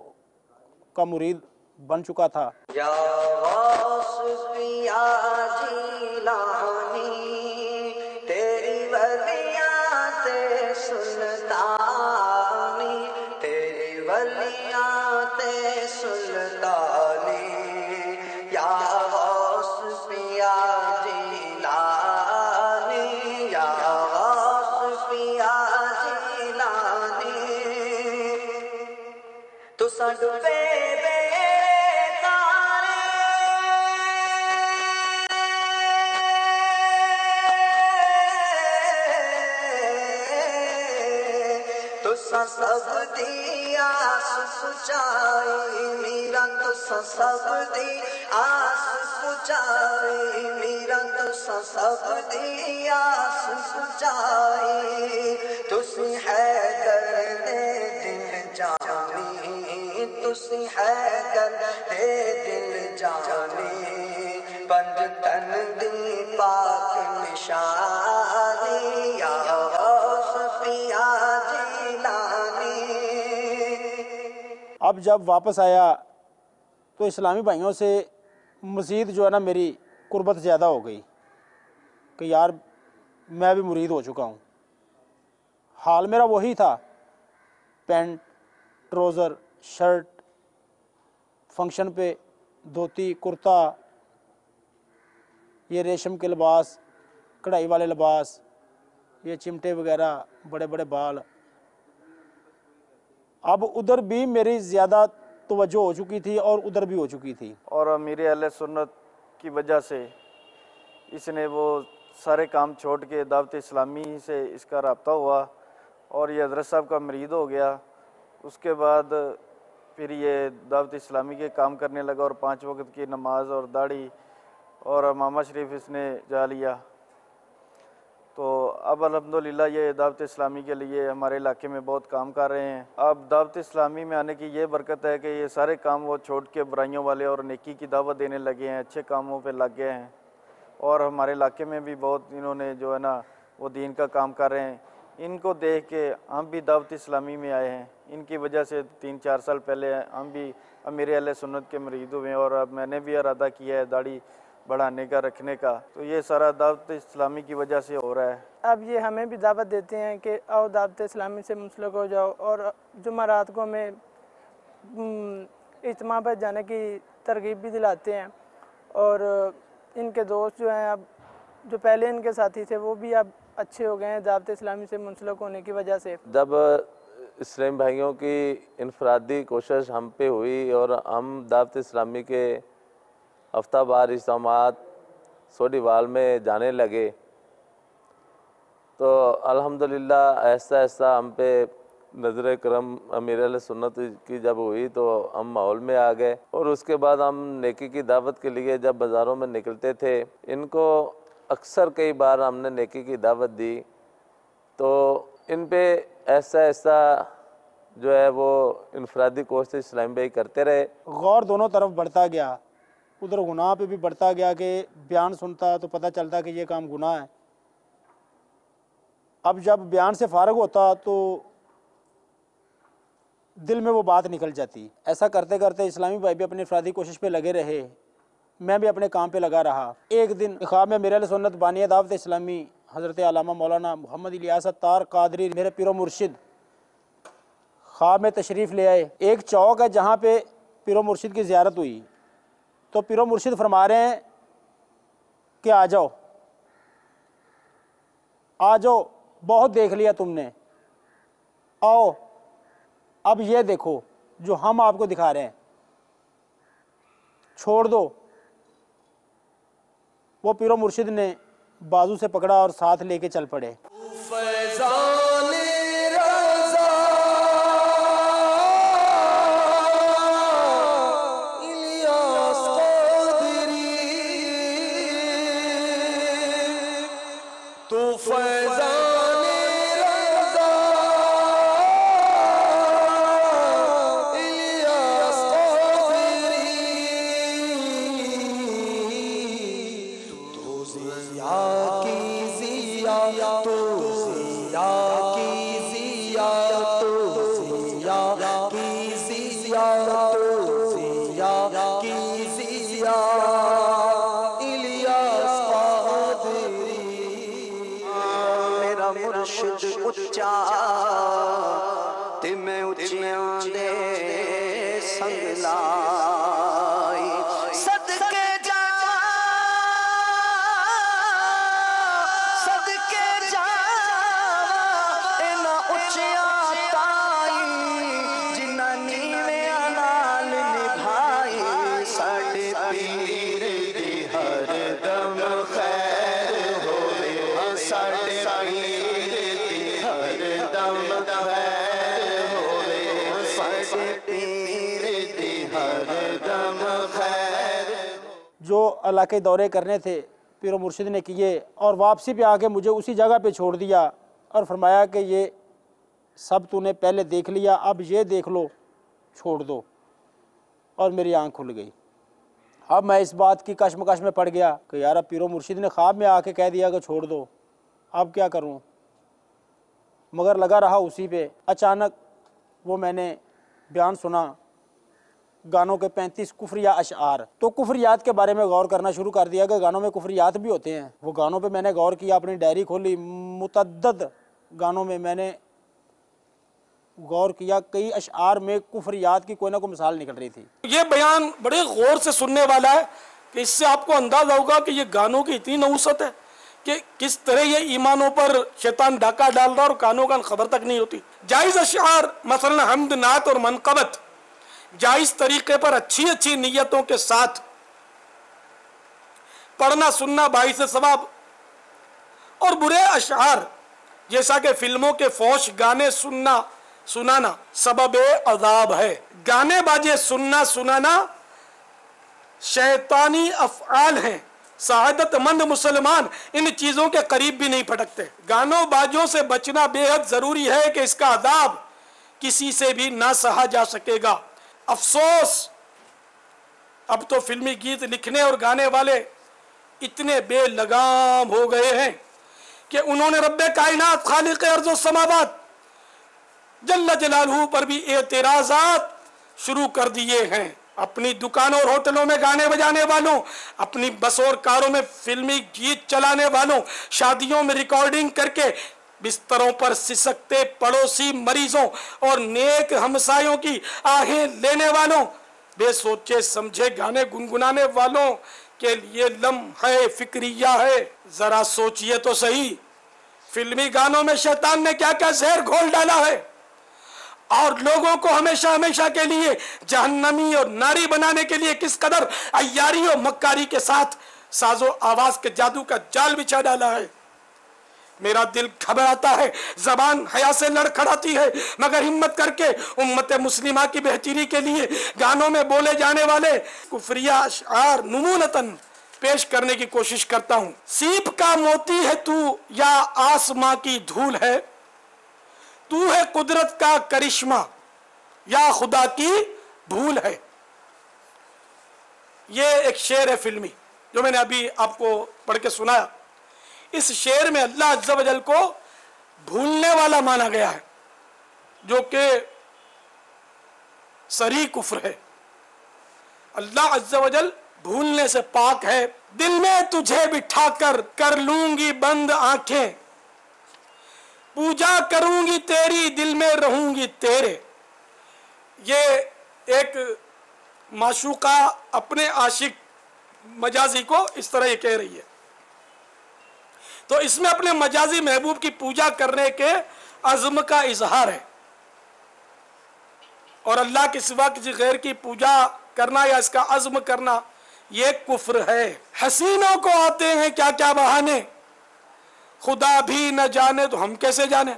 का मुरीद बन चुका था। या गौस पिया जिलानी तेरी वलियाते सुल्तानी, तेरी वलियाते सुल्तानी। या गौस पिया जिलानी, या गौस पिया जिलानी, तू सडवे तुसा सब दी आस पुचाई मीरा तुसा सब दी आस पुचाई मीरा तुसा सब दी आस पुचाई तुसी हैदर दे दिल जानी तुसी हैदर दे दिल जानी पंज तन दी पाक निशानी या गौस पिया जिलानी। अब जब वापस आया तो इस्लामी भाइयों से मज़ीद जो है ना मेरी कुर्बत ज़्यादा हो गई कि यार मैं भी मुरीद हो चुका हूँ। हाल मेरा वही था, पैंट ट्राउज़र शर्ट, फंक्शन पे धोती कुर्ता, ये रेशम के लिबास, कढ़ाई वाले लिबास, ये चिमटे वगैरह, बड़े बड़े बाल। अब उधर भी मेरी ज़्यादा तवज्जो हो चुकी थी और उधर भी हो चुकी थी। और अमीर अहले सुन्नत की वजह से इसने वो सारे काम छोड़ के दावत इस्लामी से इसका रब्ता हुआ और ये हज़रत साहब का मरीद हो गया। उसके बाद फिर ये दावत इस्लामी के काम करने लगा और 5 वक्त की नमाज और दाढ़ी और मामा शरीफ इसने जा लिया। तो अब अल्हम्दुलिल्लाह ये दावत इस्लामी के लिए हमारे इलाके में बहुत काम कर रहे हैं। अब दावत इस्लामी में आने की ये बरकत है कि ये सारे काम वो छोड़ के बुराइयों वाले और नेकी की दावत देने लगे हैं, अच्छे कामों पे लग गए हैं। और हमारे इलाके में भी बहुत इन्होंने जो है ना वो दीन का काम कर रहे हैं। इनको देख के हम भी दावत इस्लामी में आए हैं। इनकी वजह से 3-4 साल पहले हम भी अमीर अहले सुन्नत के मरीद हुए और अब मैंने भी इरादा किया है दाढ़ी बढ़ाने का, रखने का। तो ये सारा दावत इस्लामी की वजह से हो रहा है। अब ये हमें भी दावत देते हैं कि आओ दावत इस्लामी से मुंसलिक हो जाओ और जुमेरात को हमें इज्तिमा पर जाने की तरगीब भी दिलाते हैं। और इनके दोस्त जो हैं, अब जो पहले इनके साथी थे वो भी अब अच्छे हो गए हैं दावत इस्लामी से मुंसलिक होने की वजह से। जब इस्लामी भाइयों की इनफरादी कोशिश हम पे हुई और हम दावत इस्लामी के हफ्तावार इज्तिमात सोडीवाल में जाने लगे तो अल्हम्दुलिल्लाह ऐसा ऐसा हम पे नज़र करम अमीर अहले सुन्नत की जब हुई तो हम माहौल में आ गए। और उसके बाद हम नेकी की दावत के लिए जब बाज़ारों में निकलते थे, इनको अक्सर कई बार हमने नेकी की दावत दी तो इन पे ऐसा ऐसा जो है वो इनफरादी कोशिश इस्लामी भाई करते रहे। गौर दोनों तरफ बढ़ता गया, उधर गुनाह पे भी बढ़ता गया कि बयान सुनता तो पता चलता कि ये काम गुनाह है। अब जब बयान से फारग होता तो दिल में वो बात निकल जाती। ऐसा करते करते इस्लामी भाई भी अपनी इनफरादी कोशिश पे लगे रहे, मैं भी अपने काम पे लगा रहा। एक दिन ख्वाब में मेरे सुन्नत बानिया दावत इस्लामी हज़रत अल्लामा मौलाना मोहम्मद इलियास अत्तार कादरी मेरे पीरो मुर्शिद ख्वाब में तशरीफ़ ले आए। एक चौक है जहाँ पे पीरो मुर्शिद की ज़ियारत हुई तो पीरो मुर्शिद फरमा रहे हैं कि आ जाओ आ जाओ, बहुत देख लिया तुमने, आओ अब ये देखो जो हम आपको दिखा रहे हैं, छोड़ दो। वो पीरो मुर्शिद ने बाजू से पकड़ा और साथ लेके चल पड़े। मेरा मुर्शिद उच्चा ते मैं उच्चियां दे संग लाई सदके जा इना उच्चियां ताई जिन्ना नीवें नाल निभाई साडे पीर दी हर दम खैर होवे साडे पीर दी हर दम खैर इलाके दौरे करने थे, पीरो मुर्शिद ने किए, और वापसी पे आके मुझे उसी जगह पे छोड़ दिया और फरमाया कि ये सब तूने पहले देख लिया, अब ये देख लो, छोड़ दो। और मेरी आंख खुल गई। अब मैं इस बात की कशमकश में पड़ गया कि यार अब पीरो मुर्शिद ने ख्वाब में आके कह दिया कि छोड़ दो, अब क्या करूं। मगर लगा रहा उसी पे। अचानक वो मैंने बयान सुना, गानों के 35 कुफरिया अशआर। तो कुफरियात के बारे में गौर करना शुरू कर दिया कि गानों में कुफरियात भी होते हैं। वो गानों पे मैंने गौर किया, अपनी डायरी खोली, मुतअद्दद गानों में मैंने गौर किया, कई अशआर में कुफरियात की कोई ना कोई मिसाल निकल रही थी। ये बयान बड़े गौर से सुनने वाला है कि इससे आपको अंदाजा होगा कि ये गानों की इतनी नऊसत है कि किस तरह ये ईमानों पर शैतान डाका डाल रहा और कानों का खबर तक नहीं होती। जायज़ अशआर मसलन हम्द, नात और मनकबत जायज़ तरीके पर अच्छी अच्छी नीयतों के साथ पढ़ना सुनना बाइस सवाब। और बुरे अशआर जैसा कि फिल्मों के फौश गाने सुनाना सबब अजाब है। गाने बाजे सुनना सुनाना शैतानी अफ़आल हैं। सआदतमंद मुसलमान इन चीज़ों के करीब भी नहीं फटकते। गानों बाजों से बचना बेहद ज़रूरी है कि इसका अजाब किसी से भी ना सहा जा सकेगा। अफसोस, अब तो फिल्मी गीत लिखने और गाने वाले इतने बेलगाम हो गए हैं कि उन्होंने रब्बे कायनात खालिक अर्ज़ व समावात जल्ल जलालहू पर भी एतराज़ात शुरू कर दिए हैं। अपनी दुकानों और होटलों में गाने बजाने वालों, अपनी बस और कारों में फिल्मी गीत चलाने वालों, शादियों में रिकॉर्डिंग करके बिस्तरों पर सिसकते पड़ोसी मरीजों और नेक हमसायों की आहें लेने वालों, बेसोचे समझे गाने गुनगुनाने वालों के लिए लम्हे फिक्रिया है। जरा सोचिए तो सही, फिल्मी गानों में शैतान ने क्या क्या जहर घोल डाला है और लोगों को हमेशा हमेशा के लिए जहन्नमी और नारी बनाने के लिए किस कदर अय्यारी और मक्कारी के साथ साजो आवाज के जादू का जाल बिछा डाला है। मेरा दिल घबराता है, जबान हया से लड़खड़ाती है, मगर हिम्मत करके उम्मत मुस्लिमा की बेहतरी के लिए गानों में बोले जाने वाले कुफरिया अशआर नमूनतन पेश करने की कोशिश करता हूँ। सीप का मोती है तू या आसमां की धूल है, तू है कुदरत का करिश्मा या खुदा की भूल है। ये एक शेर है फिल्मी जो मैंने अभी आपको पढ़ के सुनाया। इस शेर में अल्लाह अज़्ज़ा वजल को भूलने वाला माना गया है, जो कि सरी कुफ्र है। अल्लाह अज़्ज़ा वजल भूलने से पाक है। दिल में तुझे बिठाकर कर लूंगी बंद आंखें, पूजा करूंगी तेरी दिल में रहूंगी तेरे। ये एक माशूका अपने आशिक मजाजी को इस तरह ये कह रही है। तो इसमें अपने मजाजी महबूब की पूजा करने के अज़्म का इजहार है और अल्लाह के सिवा किसी गैर की पूजा करना या इसका अज़्म करना ये कुफ्र है। हसीनों को आते हैं क्या क्या बहाने, खुदा भी न जाने तो हम कैसे जाने।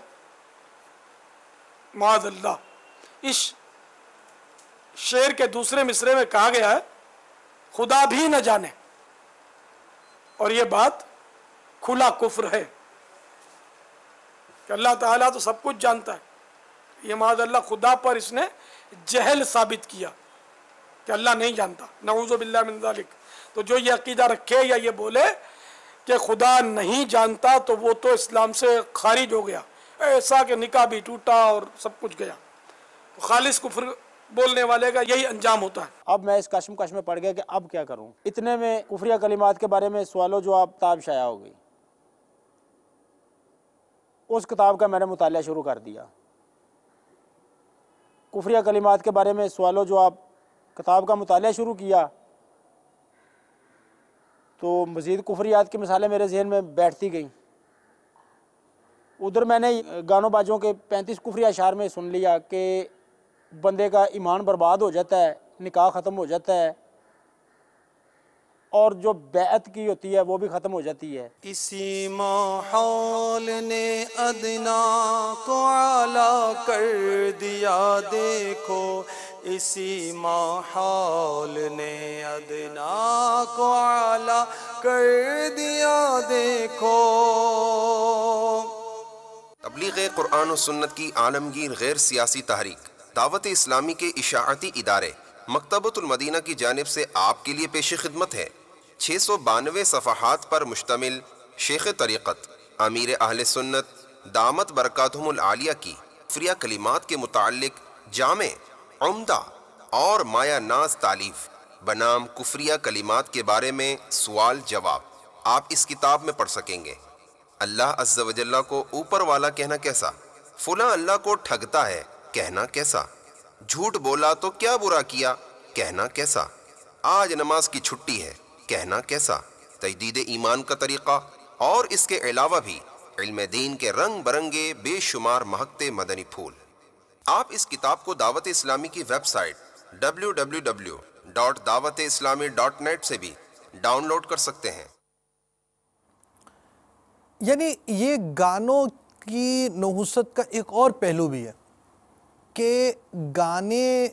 माज़अल्लाह। इस शेर के दूसरे मिसरे में कहा गया है खुदा भी न जाने, और ये बात खुला कुफ्र है कि अल्लाह ताला तो सब कुछ जानता है। ये माज़अल्लाह खुदा पर इसने जहल साबित किया कि अल्लाह नहीं जानता। नऊज़ु बिल्लाह मिन ज़ालिक। तो जो ये अकीदा रखे या ये बोले कि खुदा नहीं जानता तो वो तो इस्लाम से खारिज हो गया, ऐसा कि निकाह भी टूटा और सब कुछ गया। तो खालिस कुफ्र बोलने वाले का यही अंजाम होता है। अब मैं इस कश्मकश में पड़ गया कि अब क्या करूं। इतने में कुफरिया कलिमात के बारे में सवालों जवाब किताब शाया हो गई। उस किताब का मैंने मुताला शुरू कर दिया। कुफरिया कलिमात के बारे में सवालों जवाब किताब का मुताला शुरू किया तो मज़ीद कुफरियात की मिसालें मेरे जहन में बैठती गईं। उधर मैंने गानों बाजों के 35 कुफरिया अशार में सुन लिया कि बंदे का ईमान बर्बाद हो जाता है, निकाह ख़त्म हो जाता है और जो बैत की होती है वो भी ख़त्म हो जाती है। इसी माहौल ने अदना को आला कर दिया, देखो इसी माहौल ने अदना को आला कर दिया देखो। तबलीग कुरान और सुन्नत की आलमगीर गैर सियासी तहरीक दावत इस्लामी के इशाअती इदारे मकतबतुल मदीना की जानिब से आपके लिए पेश खिदमत है 692 सफ़हात पर मुश्तमिल शेख तरीक़त अमीर अहले सुन्नत दामत बरकातुहुमुल आलिया की फ्रिया कलिमात के मुताल्लिक जामे उम्दा और माया नाज तालीफ बनाम कुफ्रिया कलिमात के बारे में सवाल जवाब आप इस किताब में पढ़ सकेंगे। अल्लाह अज़्ज़ा व जल्ला को ऊपर वाला कहना कैसा, फुला अल्लाह को ठगता है कहना कैसा, झूठ बोला तो क्या बुरा किया कहना कैसा, आज नमाज की छुट्टी है कहना कैसा, तजदीद ईमान का तरीक़ा और इसके अलावा भी इल्म दीन के रंग बरंगे बेशुमार महकते मदनी फूल। आप इस किताब को दावत इस्लामी की वेबसाइट www.dawat-islami.net से भी डाउनलोड कर सकते हैं। यानी ये गानों की नहुसत का एक और पहलू भी है कि गाने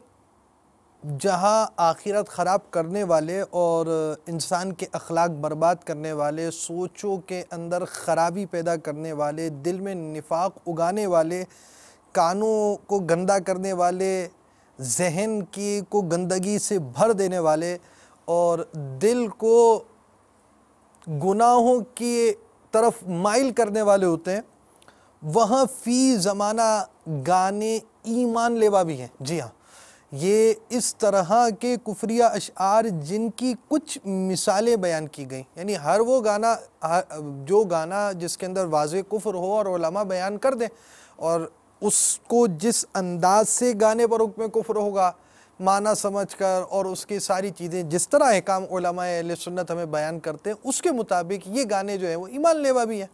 जहाँ आखिरत ख़राब करने वाले और इंसान के अखलाक बर्बाद करने वाले, सोचों के अंदर ख़राबी पैदा करने वाले, दिल में निफाक उगाने वाले, कानों को गंदा करने वाले, जहन की को गंदगी से भर देने वाले और दिल को गुनाहों की तरफ माइल करने वाले होते हैं, वहाँ फ़ी ज़माना गाने ईमान लेवा भी हैं। जी हाँ, ये इस तरह के कुफ्रिया अशआर जिनकी कुछ मिसालें बयान की गई, यानी हर वो गाना जो गाना जिसके अंदर वाज़े कुफ्र हो और उलमा बयान कर दें और उसको जिस अंदाज से गाने पर हुक्म कुफ्र होगा माना समझकर और उसकी सारी चीज़ें जिस तरह अहकाम उलमाए अहले सुन्नत हमें बयान करते हैं उसके मुताबिक ये गाने जो हैं वो ईमान लेवा भी हैं,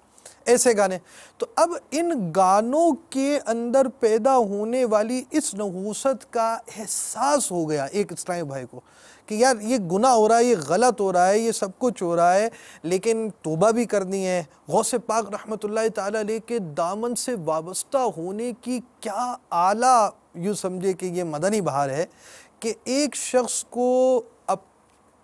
ऐसे गाने। तो अब इन गानों के अंदर पैदा होने वाली इस नहूसत का एहसास हो गया एक इस्लामी भाई को कि यार ये गुनाह हो रहा है, ये गलत हो रहा है, ये सब कुछ हो रहा है, लेकिन तौबा भी करनी है। गौसे पाक रहमतुल्लाह ताला अलैह के दामन से वाबस्ता होने की क्या आला यूँ समझे कि ये मदनी बहार है कि एक शख्स को अब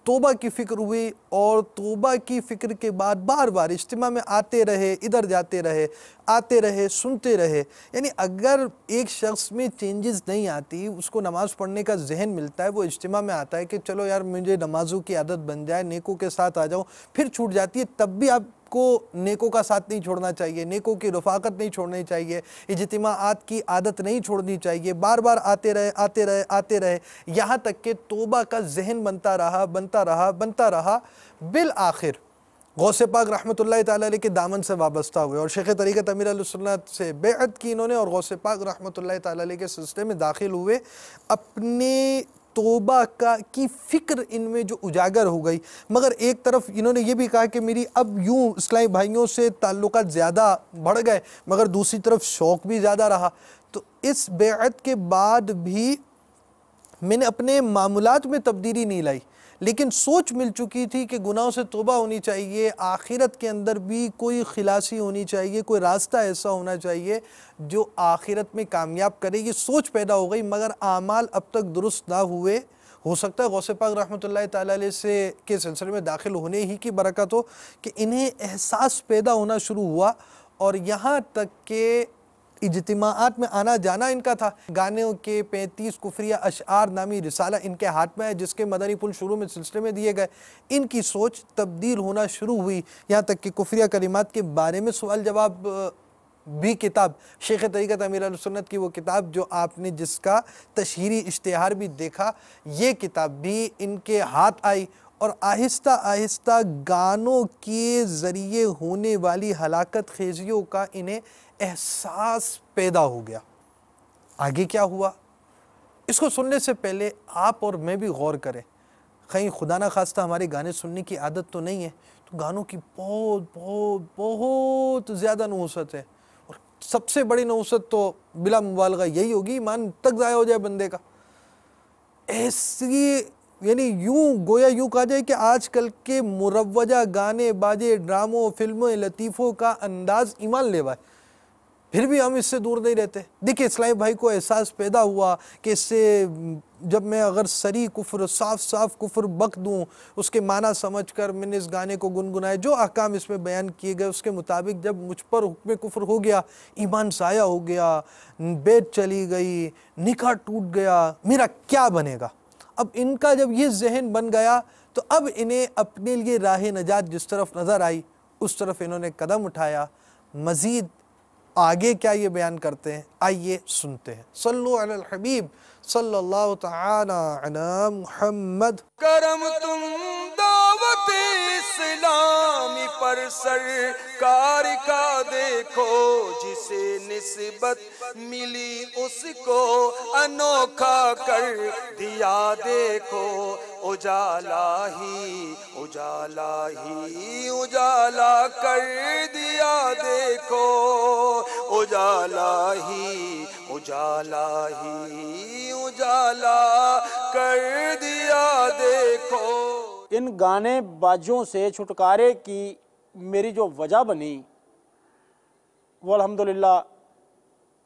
तौबा की फ़िक्र हुई और तौबा की फ़िक्र के बाद बार बार इज्तिमा में आते रहे, इधर जाते रहे, आते रहे, सुनते रहे। यानी अगर एक शख्स में चेंजेस नहीं आती, उसको नमाज़ पढ़ने का जहन मिलता है, वो इज्तिमा में आता है कि चलो यार मुझे नमाज़ों की आदत बन जाए, नेकों के साथ आ जाऊँ, फिर छूट जाती है, तब भी आप को नेकों का साथ नहीं छोड़ना चाहिए, नेकों की रफ़ाकत नहीं छोड़नी चाहिए, इज्तिमाआत की आदत नहीं छोड़नी चाहिए, बार बार आते रहे आते रहे आते रहे, यहाँ तक कि तौबा का जहन बनता रहा बनता रहा बनता रहा। बिल आखिर गौसे पाक रहमतुल्लाह ताला अलैह के दामन से वाबस्ता हुए और शेख तरीक़त अमीर अहले सुन्नत से बेअत की इन्होंने और गौसे पाक रहमतुल्लाह ताला अलैह के सिलसिले में दाखिल हुए। अपने तौबा की फ़िक्र इनमें जो उजागर हो गई, मगर एक तरफ इन्होंने ये भी कहा कि मेरी अब यूँ इस्लामी भाइयों से ताल्लुकात ज़्यादा बढ़ गए, मगर दूसरी तरफ शौक़ भी ज़्यादा रहा। तो इस बेअत के बाद भी मैंने अपने मामूलात में तब्दीली नहीं लाई, लेकिन सोच मिल चुकी थी कि गुनाहों से तौबा होनी चाहिए, आखिरत के अंदर भी कोई खिलासी होनी चाहिए, कोई रास्ता ऐसा होना चाहिए जो आखिरत में कामयाब करे। ये सोच पैदा हो गई, मगर आमाल अब तक दुरुस्त ना हुए। हो सकता है गौसे पाक रहमतुल्लाह ताला अलैह से के सिलसिले में दाखिल होने ही की बरकत हो कि इन्हें एहसास पैदा होना शुरू हुआ और यहाँ तक के इज्तिमाआत में आना जाना इनका था। गानों के 35 कुफ्रिया अशआर नामी रिसाला इनके हाथ में है, जिसके मदनी पुल शुरू में सिलसिले में दिए गए। इनकी सोच तब्दील होना शुरू हुई, यहाँ तक कि कुफ्रिया कलिमात के बारे में सवाल जवाब भी किताब शेख तरीक़त अमीर अहले सुन्नत की वो किताब जो आपने जिसका तशहीरी इश्तिहार भी देखा, ये किताब भी इनके हाथ आई और आहिस्ता आहिस्ता गानों के ज़रिए होने वाली हलाकत खेजियों का इन्हें एहसास पैदा हो गया। आगे क्या हुआ इसको सुनने से पहले आप और मैं भी गौर करें। कहीं खुदा ना खास्ता हमारे गाने सुनने की आदत तो नहीं है, तो गानों की बहुत बहुत बहुत ज़्यादा नहुसत है और सबसे बड़ी नहुसत तो बिला मुबालगा यही होगी, ईमान तक ज़ाया हो जाए बंदे का। ऐसी यानी यूँ गोया यूँ कहा जाए कि आजकल के मुरव्वजा गाने बाजे ड्रामों फिल्मों लतीफ़ों का अंदाज़ ईमान लेवा है। फिर भी हम इससे दूर नहीं रहते। देखिए इस्लामी भाई को एहसास पैदा हुआ कि इससे जब मैं अगर सरी कुफ्र, साफ साफ कुफ्र बक दूँ, उसके माना समझकर मैंने इस गाने को गुनगुनाया, जो अहकाम इसमें बयान किए गए उसके मुताबिक जब मुझ पर हुक्म कुफ्र हो गया, ईमान ज़ाया हो गया, बेट चली गई, निकाह टूट गया, मेरा क्या बनेगा। अब इनका जब ये जहन बन गया तो अब इन्हें अपने लिए राह नजात जिस तरफ नज़र आई उस तरफ इन्होंने कदम उठाया। मज़ीद आगे क्या ये बयान करते हैं, आइए सुनते हैं। सल्लु अलल हबीब सल्लल्लाहु तआला अला मुहम्मद। करम तुम दावत इस्लामी पर सरकार का देखो, जिसे निस्बत मिली उसको अनोखा कर दिया देखो। उजाला ही उजाला ही उजाला कर दिया देखो, उजाला ही उजाला ही उजाला कर दिया देखो। इन गाने बाजों से छुटकारे की मेरी जो वजह बनी वो अल्हम्दुलिल्लाह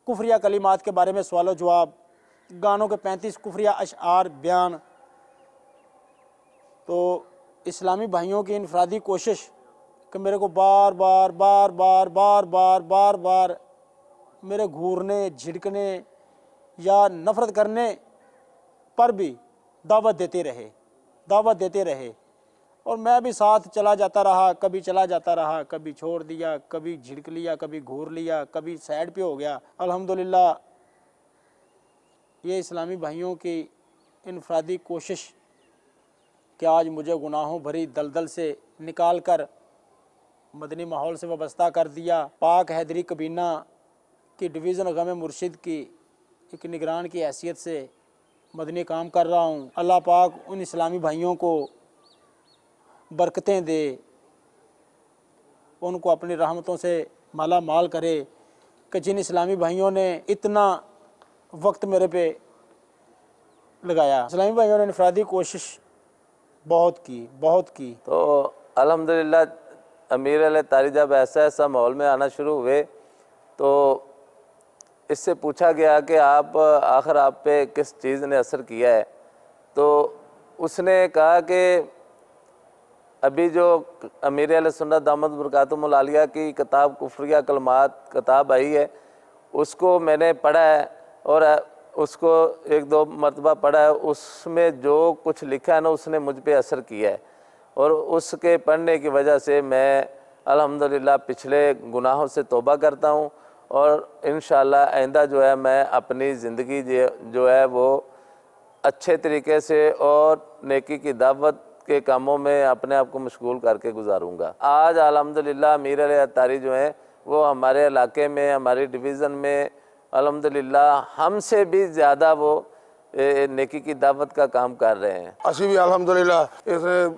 कुफ्रिया कलिमात के बारे में सवाल जवाब, गानों के 35 कुफ्रिया अशआर बयान। तो इस्लामी भाइयों की इनफरादी कोशिश कि मेरे को बार बार बार बार बार बार बार बार मेरे घूरने, झिड़कने या नफ़रत करने पर भी दावत देते रहे और मैं भी साथ चला जाता रहा। कभी चला जाता रहा, कभी छोड़ दिया, कभी झिड़क लिया, कभी घूर लिया, कभी साइड पे हो गया। अल्हम्दुलिल्लाह ये इस्लामी भाइयों की इनफरादी कोशिश कि आज मुझे गुनाहों भरी दलदल से निकाल कर मदनी माहौल से वाबस्ता कर दिया। पाक हैदरी कबीना की डिवीज़न गम मुर्शिद की एक निगरान की हैसियत से मदनी काम कर रहा हूँ। अल्लाह पाक उन इस्लामी भाइयों को बरकतें दे, उनको अपनी रहमतों से माला माल करे कि जिन इस्लामी भाइयों ने इतना वक्त मेरे पे लगाया। इस्लामी भाइयों ने इनफरादी कोशिश बहुत की। तो अल्हम्दुलिल्लाह अमीर अल तारी जब ऐसा माहौल में आना शुरू हुए तो इससे पूछा गया कि आप आखिर आप पे किस चीज़ ने असर किया है। तो उसने कहा कि अभी जो अमीर अहले सुन्नत दामद बरकातुहुल आलिया की किताब कुफ्रिया कलमात किताब आई है उसको मैंने पढ़ा है और उसको एक दो मरतबा पढ़ा है। उसमें जो कुछ लिखा है ना उसने मुझ पे असर किया है और उसके पढ़ने की वजह से मैं अल्हम्दुलिल्लाह पिछले गुनाहों से तौबा करता हूँ और इंशाअल्लाह आइंदा जो है मैं अपनी ज़िंदगी जो है वो अच्छे तरीके से और नेकी की दावत के कामों में अपने आप को मशगूल करके गुजारूंगा। आज अल्हम्दुलिल्लाह अमीर अल तारी जो हैं वो हमारे इलाके में, हमारी डिवीज़न में अल्हम्दुलिल्लाह हमसे भी ज़्यादा वो नेकी की दावत का काम कर रहे हैं। असी भी अल्हम्दुलिल्लाह इसने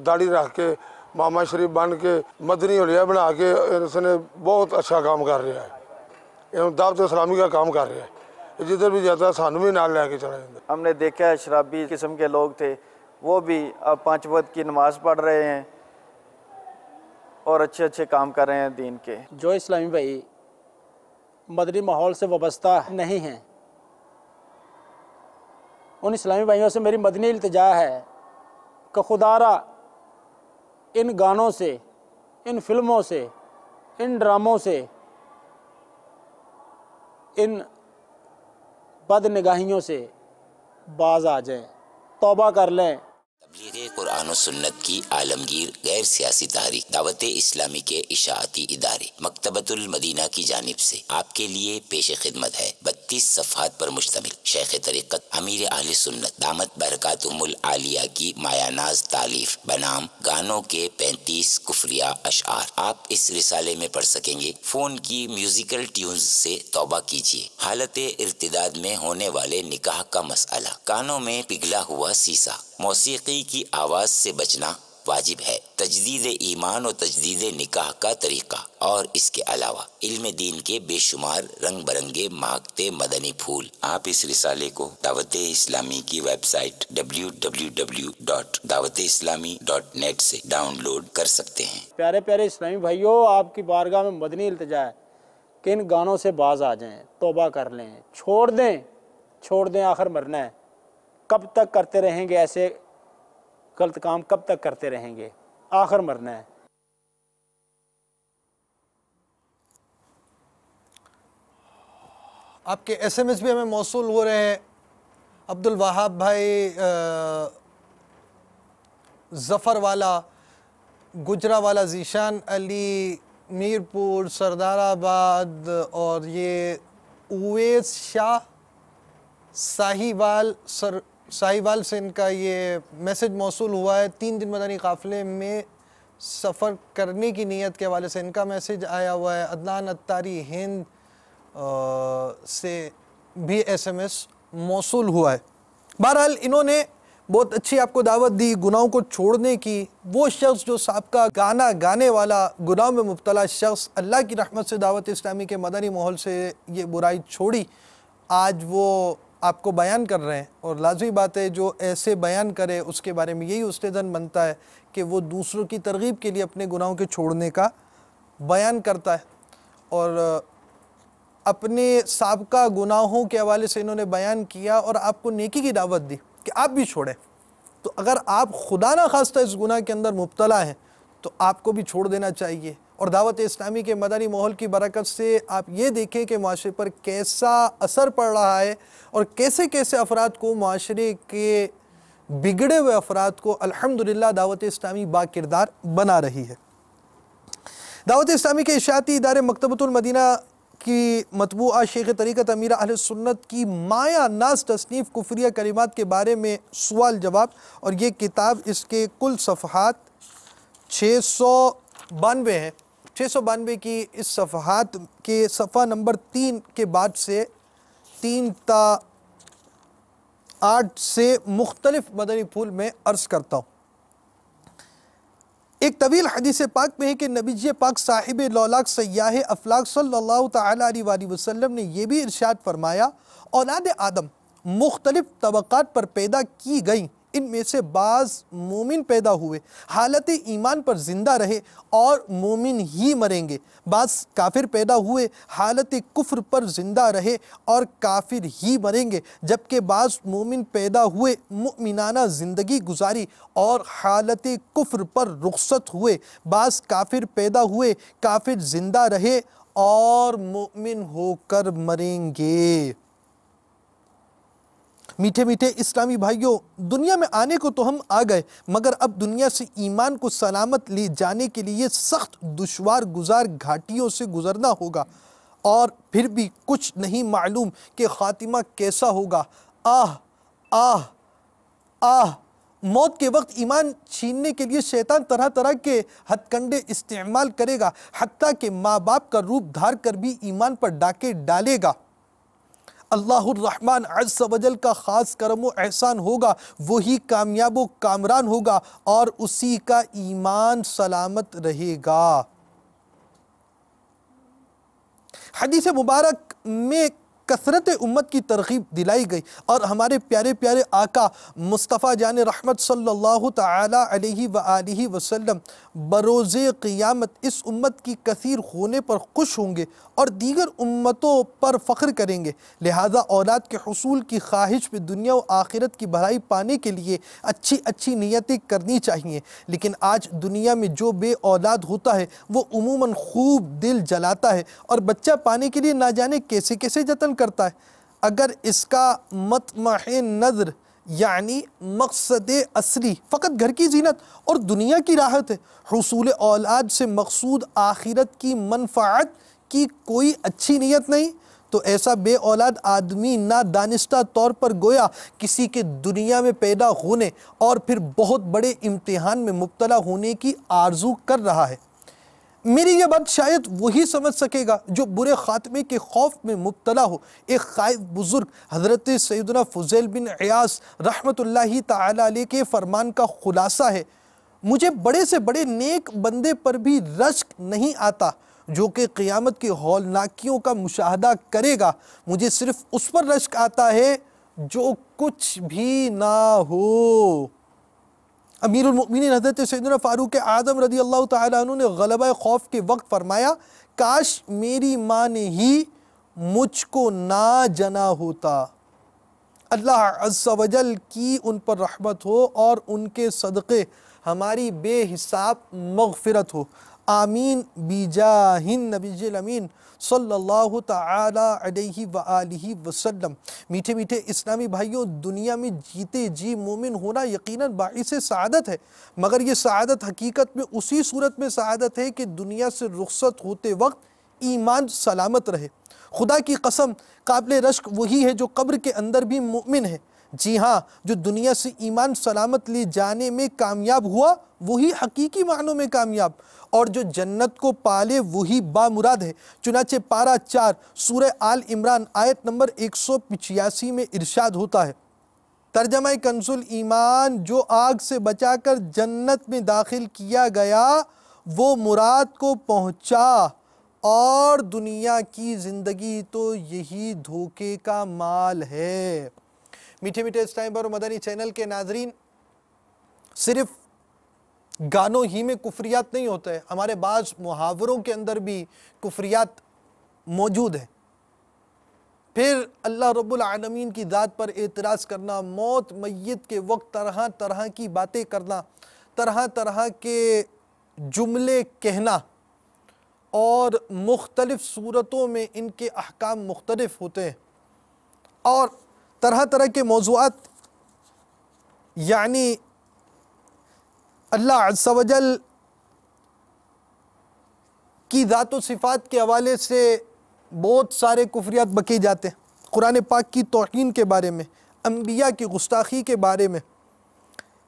दाढ़ी रख के मामा शरीफ बन के मदनी हुलिया बना के इसने बहुत अच्छा काम कर रहा है, दावत इस्लामी का काम कर रहा है। जिधर भी जाता है सानू भी नाल लेके चला जाता। हमने देखा है शराबी किस्म के लोग थे, वो भी अब 5 वक्त की नमाज़ पढ़ रहे हैं और अच्छे अच्छे काम कर रहे हैं दीन के। जो इस्लामी भाई मदनी माहौल से वाबस्ता नहीं हैं उन इस्लामी भाइयों से मेरी मदनी इल्तिजा है कि खुदारा इन गानों से, इन फिल्मों से, इन ड्रामों से, इन बदनिगाहियों से बाज आ जाएं, तौबा कर लें। तबलीग कुरान और सुन्नत की आलमगीर गैर सियासी तहरीक दावत इस्लामी के इशाअती इदारे मकतबतुल मदीना की जानिब से आपके लिए पेश खिदमत है 32 सफ़हात पर मुश्तमिल शेख तरीक़त अमीर अहले सुन्नत दामत बरकातुहुल आलिया की मायानाज तालीफ बनाम गानों के 35 कुफ्रिया अशआर। आप इस रिसाले में पढ़ सकेंगे। फ़ोन की म्यूजिकल ट्यून्स से तौबा कीजिए। हालत इर्तिदाद में होने वाले निकाह का मसला, कानों में पिघला हुआ सीसा, मौसीकी की आवाज़ से बचना वाजिब है, तजदीद ईमान और तजदीद निकाह का तरीका और इसके अलावा इल्म दीन के बेशुमार रंग बरंगे महकते मदनी फूल। आप इस रिसाले को दावत इस्लामी की वेबसाइट www.dawat-islami.net से डाउनलोड कर सकते हैं। प्यारे प्यारे इस्लामी भाइयों, आपकी बारगाह में मदनी इल्तिजा है कि इन गानों से बाज आ जाएं, तौबा कर लें, छोड़ दें, आखिर मरना है। कब तक करते रहेंगे ऐसे गलत काम, कब तक करते रहेंगे, आखिर मरना है। आपके एसएमएस भी हमें मौसूल हो रहे हैं। अब्दुल वहाब भाई ज़फ़र वाला, गुजरावाला, ज़ीशान अली, मीरपुर, सरदाराबाद, और ये उवैस शाह साहिवाल से इनका ये मैसेज मौसूल हुआ है। 3 दिन मदनी काफ़िले में सफ़र करने की नीयत के हवाले से इनका मैसेज आया हुआ है। अदनान अत्तारी हिंद से भी एसएमएस मौसूल हुआ है। बहरहाल इन्होंने बहुत अच्छी आपको दावत दी गुनाहों को छोड़ने की। वो शख्स जो साबका गाना गाने वाला, गुनाह में मुब्तला शख्स, अल्लाह की रहमत से दावत इस्लामी के मदनी माहौल से ये बुराई छोड़ी, आज वो आपको बयान कर रहे हैं। और लाजमी बात है, जो ऐसे बयान करे उसके बारे में यही उस्तेदन बनता है कि वो दूसरों की तरगीब के लिए अपने गुनाहों के छोड़ने का बयान करता है। और अपने साबका गुनाहों के हवाले से इन्होंने बयान किया और आपको नेकी की दावत दी कि आप भी छोड़ें। तो अगर आप खुदा ना खास्ता इस गुनाह के अंदर मुब्तला हैं तो आपको भी छोड़ देना चाहिए। और दावत इस्लामी के मदनी माहौल की बरकत से आप ये देखें कि माशरे पर कैसा असर पड़ रहा है और कैसे कैसे अफराद को, माशरे के बिगड़े हुए अफराद को अल्हम्दुलिल्लाह दावत इस्लामी बाकिरदार बना रही है। दावत इस्लामी के इशाअती इदारे मकतबतुल मदीना की मतबूआ शेख तरीक़त अमीर अहले सुन्नत की माया नाज तसनीफ़ कुफरिया कलिमात के बारे में सवाल जवाब, और ये किताब, इसके कुल सफ़हात 692 हैं। 692 की इस सफ़हात के सफ़ा नंबर 3 के बाद से 3 ता 8 से मुख्तलिफ मदनी फूल में अर्ज़ करता हूँ। एक तवील हदीस पाक में है कि नबी पाक साहिब लौलाक सयाह अफलाक सल्लल्लाहु तआला अलैहि वसल्लम ने यह भी इरशाद फरमाया, औलाद आदम मुख्तलिफ तबक़ात पर पैदा की गई, इनमें से बाज़ मोमिन पैदा हुए, हालत ईमान पर ज़िंदा रहे और मोमिन ही मरेंगे। बाज़ काफिर पैदा हुए, हालत कुफ्र पर ज़िंदा रहे और काफिर ही मरेंगे। जबकि बाज़ मोमिन पैदा हुए, मुमिनाना ज़िंदगी गुजारी और हालत कुफ्र पर रुखसत हुए। बाज़ काफिर पैदा हुए, काफिर ज़िंदा रहे और मुमिन होकर मरेंगे। मीठे मीठे इस्लामी भाइयों, दुनिया में आने को तो हम आ गए, मगर अब दुनिया से ईमान को सलामत ले जाने के लिए सख्त दुश्वार गुजार घाटियों से गुजरना होगा, और फिर भी कुछ नहीं मालूम कि ख़ातिमा कैसा होगा। आह आह आह, मौत के वक्त ईमान छीनने के लिए शैतान तरह तरह के हथकंडे इस्तेमाल करेगा, हत्ता कि माँ बाप का रूप धार कर भी ईमान पर डाके डालेगा। अल्लाहुर रहमान अज़्ज़ वजल का ख़ास करम व एहसान होगा, वही कामयाब व कामरान होगा और उसी का ईमान सलामत रहेगा। हदीस मुबारक में कसरत उम्मत की तरग़ीब दिलाई गई और हमारे प्यारे प्यारे आका मुस्तफ़ा जान रहमत सल्लल्लाहु तआला अलैहि व आलिहि वसल्लम बरोज़े क़ियामत इस उम्मत की कसीर होने पर खुश होंगे और दीगर उम्मतों पर फ़ख्र करेंगे। लिहाजा औलाद के हुसूल की ख्वाहिश में दुनिया व आखिरत की भलाई पाने के लिए अच्छी अच्छी नियतें करनी चाहिए। लेकिन आज दुनिया में जो बे औलाद होता है वो उमूमन खूब दिल जलाता है और बच्चा पाने के लिए ना जाने कैसे कैसे जतन करता है। अगर इसका मतमहे नज़र यानी मकसद असली फ़कत घर की जीनत और दुनिया की राहत है, हुसूल औलाद से मकसूद आखिरत की मनफ़ाअत की कोई अच्छी नीयत नहीं, तो ऐसा बे औलाद आदमी ना दानिस्ता तौर पर गोया किसी के दुनिया में पैदा होने और फिर बहुत बड़े इम्तिहान में मुब्तला होने की आरजू कर रहा है। मेरी ये बात शायद वही समझ सकेगा जो बुरे ख़ात्मे के खौफ में मुब्तला हो। एक ख़ाइफ बुज़ुर्ग हज़रत सैयदना फ़ुज़ैल बिन इयास रहमतुल्लाहि तआला अलैह के फ़रमान का ख़ुलासा है, मुझे बड़े से बड़े नेक बंदे पर भी रश्क नहीं आता जो कि क़ियामत की हौलनाकियों का मुशाहदा करेगा, मुझे सिर्फ़ उस पर रश्क आता है जो कुछ भी ना हो। अमीरुल मोमिनीन हज़रत सैयदना फ़ारूक आज़म रज़ी अल्लाह तआला अन्हु ने ग़लबा खौफ के वक्त फ़रमाया काश मेरी माँ ने ही मुझको ना जना होता। अल्लाह अज़्ज़ा वजल की उन पर रहमत हो और उनके सदक़े हमारी बेहिसाब मग़फ़िरत हो। आमीन बिजाहिन नबील अमीन सल्लल्लाहु तआला अलैहि व आलिहि वसल्लम। मीठे मीठे इस्लामी भाइयों, दुनिया में जीते जी मोमिन होना यकीनन बाइसे सआदत है, मगर ये सआदत हकीकत में उसी सूरत में सआदत है कि दुनिया से रुखसत होते वक्त ईमान सलामत रहे। खुदा की कसम, काबिल रश्क वही है जो कब्र के अंदर भी मुमिन है। जी हाँ, जो दुनिया से ईमान सलामत ले जाने में कामयाब हुआ वही हकीकी मानों में कामयाब, और जो जन्नत को पाले वही बामुराद है। चुनाचे पारा 4 सूरह आल इमरान आयत नंबर 185 में इरशाद होता है, तर्जमा कंजुल ईमान, जो आग से बचाकर जन्नत में दाखिल किया गया वो मुराद को पहुँचा, और दुनिया की ज़िंदगी तो यही धोखे का माल है। मीठे मीठे इस्लामी और मदनी चैनल के नाजरीन, सिर्फ गानों ही में कुफ्रियात नहीं होते हैं, हमारे बाज़ मुहावरों के अंदर भी कुफ्रियात मौजूद है। फिर अल्लाह रब्बुल आलमीन की ज़ात पर एतराज़ करना, मौत मय्यत के वक्त तरह तरह की बातें करना, तरह तरह के जुमले कहना, और मुख्तलिफ़ सूरतों में इनके अहकाम मुख्तलिफ़ होते हैं, और तरह तरह के मौज़ूआत, यानी अल्लाह अज़्ज़ा वजल की ज़ात व सिफ़ात के हवाले से बहुत सारे कुफ्रियात बके जाते हैं। कुरान पाक की तौहीन के बारे में, अंबिया की गुस्ताखी के बारे में,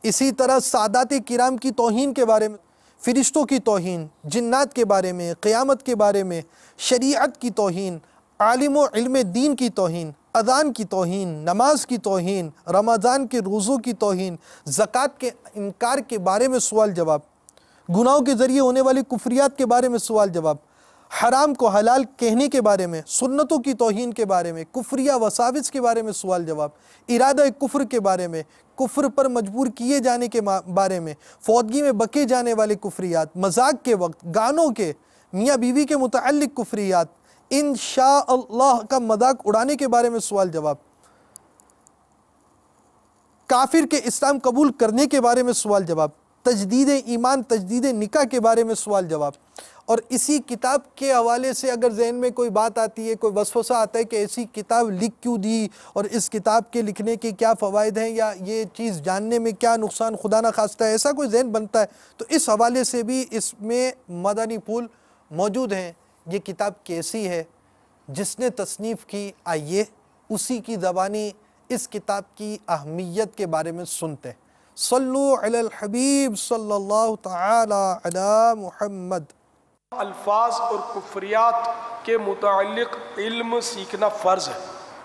इसी तरह सादात किराम की तौहीन के बारे में, फ़रिश्तों की तौहीन, जिन्नात के बारे में, क़यामत के बारे में, शरीअत की तौहीन, आलिम व इल्म दीन की तौहीन, अज़ान की तौहीन, नमाज की तौहीन, रमज़ान के रोज़ों की तौहीन, ज़कात के इनकार के बारे में सवाल जवाब, गुनाहों के ज़रिए होने वाली कुफ्रियात के बारे में सवाल जवाब, हराम को हलाल कहने के बारे में, सुन्नतों की तौहीन के बारे में, कुफ्रिया वसाविस के बारे में सवाल जवाब, इरादा कुफ्र के बारे में, कुफ्र पर मजबूर किए जाने के बारे में, फौदगी में बके जाने वाले कुफ्रियात, मजाक के वक्त, गानों के, मियाँ बीवी के मुतअल्लिक़ कुफ्रियात, इंशाअल्लाह का मजाक उड़ाने के बारे में सवाल जवाब, काफिर के इस्लाम कबूल करने के बारे में सवाल जवाब, तजदीद ईमान, तजदीद निकाह के बारे में सवाल जवाब। और इसी किताब के हवाले से अगर जहन में कोई बात आती है, कोई वसवसा आता है कि ऐसी किताब लिख क्यों दी, और इस किताब के लिखने के क्या फ़वाइद हैं, या ये चीज़ जानने में क्या नुकसान खुदा ना खास्ता है, ऐसा कोई जहन बनता है, तो इस हवाले से भी इसमें मदनी फूल मौजूद हैं। ये किताब कैसी है, जिसने तसनीफ़ की, आइए उसी की ज़बानी इस किताब की अहमियत के बारे में सुनते हैं। सल्लु अलल हबीब सल्लल्लाहु तआला अला मुहम्मद। अल्फाज और कुफ्रियात के मुताल्लिक़ इल्म सीखना फ़र्ज़ है।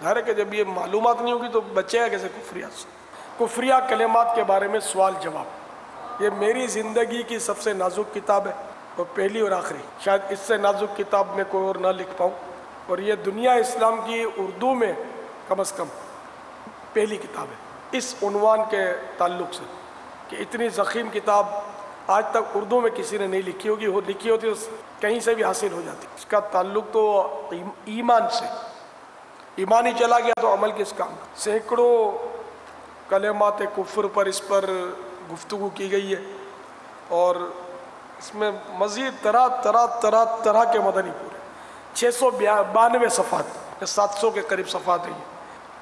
ज़ाहिर है कि जब ये मालूमात नहीं होगी तो बचेगा कैसे कुफ्रियात से। कुफ्रिया कलिमात के बारे में सवाल जवाब। ये मेरी ज़िंदगी की सबसे नाजुक किताब है, और पहली और आखिरी, शायद इससे नाजुक किताब में कोई और ना लिख पाऊँ, और ये दुनिया इस्लाम की उर्दू में कम अज़ कम पहली किताब है इस उन्वान के ताल्लुक़ से, कि इतनी ज़ख़ीम किताब आज तक उर्दू में किसी ने नहीं लिखी होगी, लिखी होती तो कहीं से भी हासिल हो जाती। इसका ताल्लुक़ तो ईमान से, ईमान ही चला गया तो अमल किस काम। सैकड़ों कलेमात कुफ्र पर इस पर गुफ्तगू की गई है, और इसमें मज़ीद तरह तरह तरह तरह के मदनी पूरे 692 सफ़ात, 700 के करीब सफ़ात है।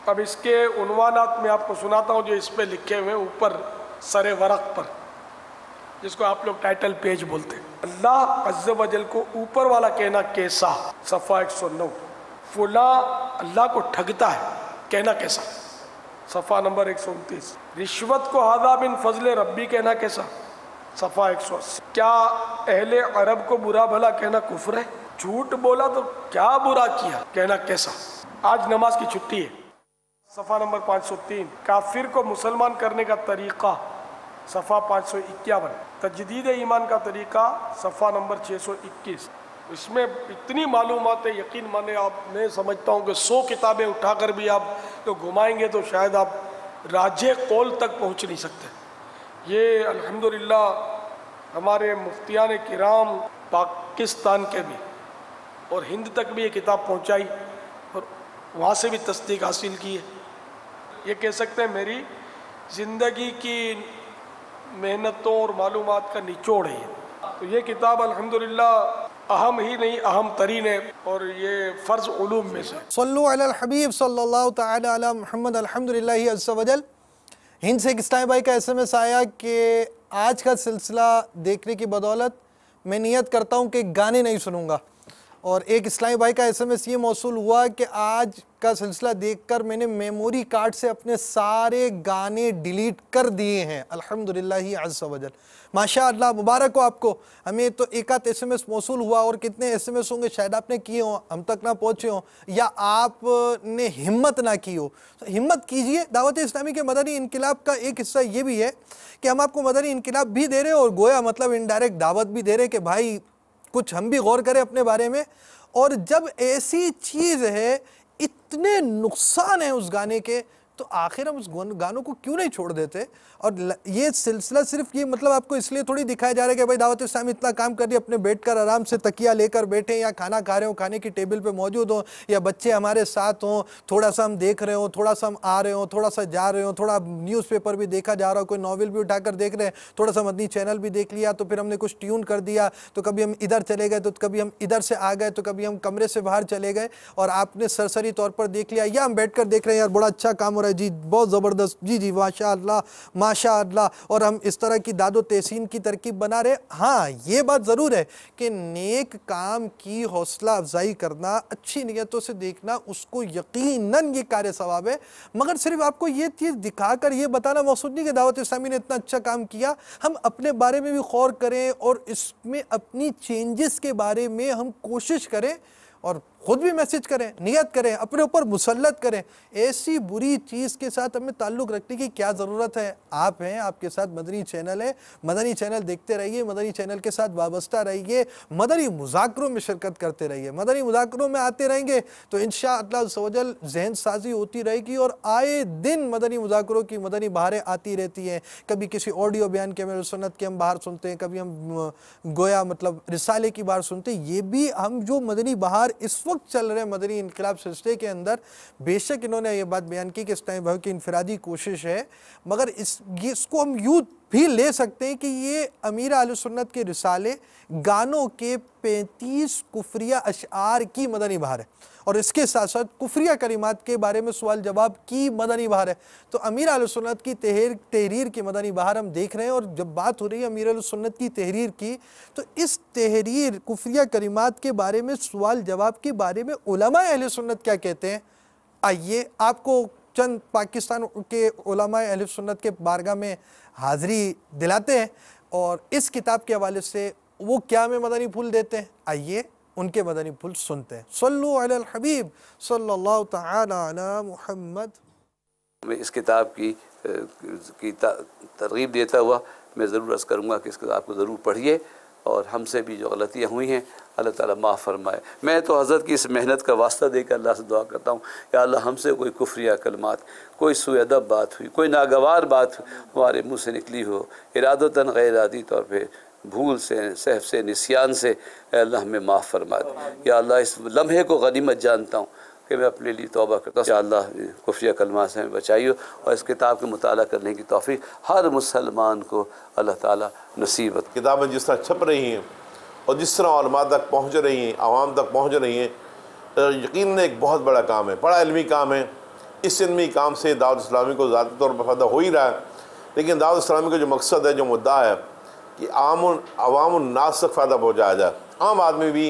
अब इसके उन्वानात में आपको सुनाता हूँ जो इस पर लिखे हुए ऊपर सरे वरक़ पर, जिसको आप लोग टाइटल पेज बोलते हैं। अल्लाह अज़्ज़ वजल को ऊपर वाला कहना कैसा, सफ़ा 109। फुला अल्लाह को ठगता है, कहना कैसा, सफ़ा नंबर 129। रिश्वत को हादा बिन फजल रब्बी कहना कैसा, सफ़ा 180। क्या अहले अरब को बुरा भला कहना कुफ्र है, झूठ बोला तो क्या बुरा किया कहना कैसा, आज नमाज की छुट्टी है, सफ़ा नंबर 503। काफिर को मुसलमान करने का तरीक़ा, सफ़ा 551। तजदीद ईमान का तरीक़ा, सफ़ा नंबर 621। इसमें इतनी मालूमात है, यकीन माने आप, मैं समझता हूँ कि 100 किताबें उठाकर भी आप तो घुमाएंगे तो शायद आप राजे कौल तक पहुँच नहीं सकते। ये अल्हम्दुलिल्लाह हमारे मुफ्तियान किराम पाकिस्तान के भी और हिंद तक भी ये किताब पहुंचाई और वहाँ से भी तस्दीक हासिल की है। ये कह सकते हैं मेरी ज़िंदगी की मेहनतों और मालूमात का निचोड़ है। तो ये किताब अल्हम्दुलिल्लाह अहम ही नहीं अहम तरीन है और ये फ़र्ज़ उलूम में से। सल्लु अलल हबीब सल्लल्लाहु तआला अला मुहम्मद। अल्हम्दुलिल्लाह अज़्ज़ा वजल। हिंद से इस्लाम भाई का SMS आया कि आज का सिलसिला देखने की बदौलत मैं नियत करता हूँ कि गाने नहीं सुनूंगा। और एक इस्लामी भाई का SMS ये मौसूल हुआ कि आज का सिलसिला देखकर मैंने मेमोरी कार्ड से अपने सारे गाने डिलीट कर दिए हैं। अल्हम्दुलिल्लाह अज़्ज़ा वजल। माशाअल्लाह, मुबारक हो आपको। हमें तो एक आध SMS मौसूल हुआ और कितने SMS होंगे शायद आपने किए हों, हम तक ना पहुँचे हों या आपने हिम्मत ना की हो। तो हिम्मत कीजिए। दावत इस्लामी के मदनी इनकलाब का एक हिस्सा ये भी है कि हम आपको मदनी इनकलाब भी दे रहे हैं और गोया मतलब इनडायरेक्ट दावत भी दे रहे हैं कि भाई कुछ हम भी गौर करें अपने बारे में। और जब ऐसी चीज़ है, इतने नुकसान हैं उस गाने के, तो आखिर हम उस गानों को क्यों नहीं छोड़ देते। और ये सिलसिला सिर्फ ये मतलब आपको इसलिए थोड़ी दिखाया जा रहा है कि भाई दावत इस्लामी इतना काम कर रही है, अपने बैठकर आराम से तकिया लेकर बैठे या खाना खा रहे हो, खाने की टेबल पे मौजूद हो, या बच्चे हमारे साथ हों, थोड़ा सा हम देख रहे हो, थोड़ा सा हम आ रहे हो, थोड़ा सा जा रहे हो, थोड़ा न्यूज़पेपर भी देखा जा रहा हो, कोई नॉवल भी उठाकर देख रहे हैं, थोड़ा सा मदनी चैनल भी देख लिया, तो फिर हमने कुछ ट्यून कर दिया, तो कभी हम इधर चले गए, तो कभी हम इधर से आ गए, तो कभी हम कमरे से बाहर चले गए और आपने सरसरी तौर पर देख लिया, या हम बैठ कर देख रहे हैं यार बड़ा अच्छा काम हो रहा है जी, बहुत ज़बरदस्त, जी जी माशाअल्लाह माशाअल्लाह, और हम इस तरह की दादो तहसीन की तरकीब बना रहे। हाँ, ये बात ज़रूर है कि नेक काम की हौसला अफजाई करना, अच्छी नीयतों से देखना, उसको यकीनन ये कार्य सवाब है। मगर सिर्फ आपको ये चीज़ दिखाकर ये बताना मकसूद नहीं कि दावत इस्लामी ने इतना अच्छा काम किया। हम अपने बारे में भी गौर करें और इसमें अपनी चेंजेस के बारे में हम कोशिश करें और ख़ुद भी मैसेज करें, नियत करें, अपने ऊपर मुसल्लत करें। ऐसी बुरी चीज़ के साथ हमें ताल्लुक़ रखने की क्या ज़रूरत है। आप हैं, आपके साथ मदनी चैनल है, मदनी चैनल देखते रहिए, मदनी चैनल के साथ वाबस्ता रहिए, मदनी मुज़ाकरों में शिरकत करते रहिए। मदनी मुज़ाकरों में आते रहेंगे तो इंशाअल्लाह सवजल जहन साजी होती रहेगी और आए दिन मदनी मुज़ाकरों की मदनी बहारें आती रहती हैं। कभी किसी ऑडियो बयान के अमीर सुन्नत के हम बाहर सुनते हैं, कभी हम गोया मतलब रिसाले की बाहर सुनते हैं। ये भी हम जो मदनी बहार इस वक्त चल रहे मदनी इनकलाब सिलसिले के अंदर, बेशक इन्होंने ये बात बयान की कि इस टाइम भाई की इनफरादी कोशिश है, मगर इसको हम यूँ भी ले सकते हैं कि ये अमीर अहले सुन्नत के रिसाले गानों के 35 कुफरिया अशआर की मदनी बहार है और इसके साथ साथ कुफरिया कलिमात के बारे में सवाल जवाब की मदनी बहार है। तो अमीर अहले सुन्नत की तहरीर की मदनी बहार हम देख रहे हैं। और जब बात हो रही है अमीर अहले सुन्नत की तहरीर की, तो इस तहरीर कुफरिया कलिमात के बारे में सवाल जवाब के बारे में उलमा अहले सुन्नत क्या कहते हैं, आइए आपको चंद पाकिस्तान के उलमा अहले सुन्नत के बारगाह में हाज़िरी दिलाते हैं और इस किताब के हवाले से वो क्या में मदनी फूल देते हैं। आइए उनके मदनी फूल सुनते हैं। सल्लु अलल हबीब सल्लल्लाहु तआला अला मुहम्मद। मैं इस किताब की तरगीब देता हुआ मैं ज़रूर अर्ज़ करूँगा कि इस किताब को ज़रूर पढ़िए और हमसे भी जो गलतियाँ हुई हैं अल्लाह ताला माफ़ फरमाए। मैं तो हज़रत की इस मेहनत का वास्ता देकर अल्लाह से दुआ करता हूँ या अल्लाह हमसे कोई कुफ्रिया कलमात, कोई सुअदब बात हुई, कोई नागवार बात हमारे मुँह से निकली हो, इरादतन गैर इरादी तौर पर, भूल से, सहफ से, निस्यान से, अल्लाह हमें माफ़ फरमा दे। या अल्लाह इस लम्हे को गनीमत जानता हूँ कि मैं अपने लिए तौबा करता हूँ। या अल्लाह कुफ्रिया कलमा से हमें बचाइए और इस किताब के मुताला करने की तौफीक हर मुसलमान को अल्लाह ताला नसीब। किताबें जिस तरह छप रही हैं और जिस तरह उलमा तक पहुँच रही हैं, आवाम तक पहुँच रही हैं, यकीन एक बहुत बड़ा काम है, बड़ा इल्मी काम है। इस इल्मी काम से दावत इस्लामी को ज़ाती तौर पर फ़ायदा हो ही रहा है, लेकिन दावत इस्लामी का जो मकसद है, जो मुद्दा है कि आवाम नास तक फ़ायदा पहुँचाया जाए, आम आदमी भी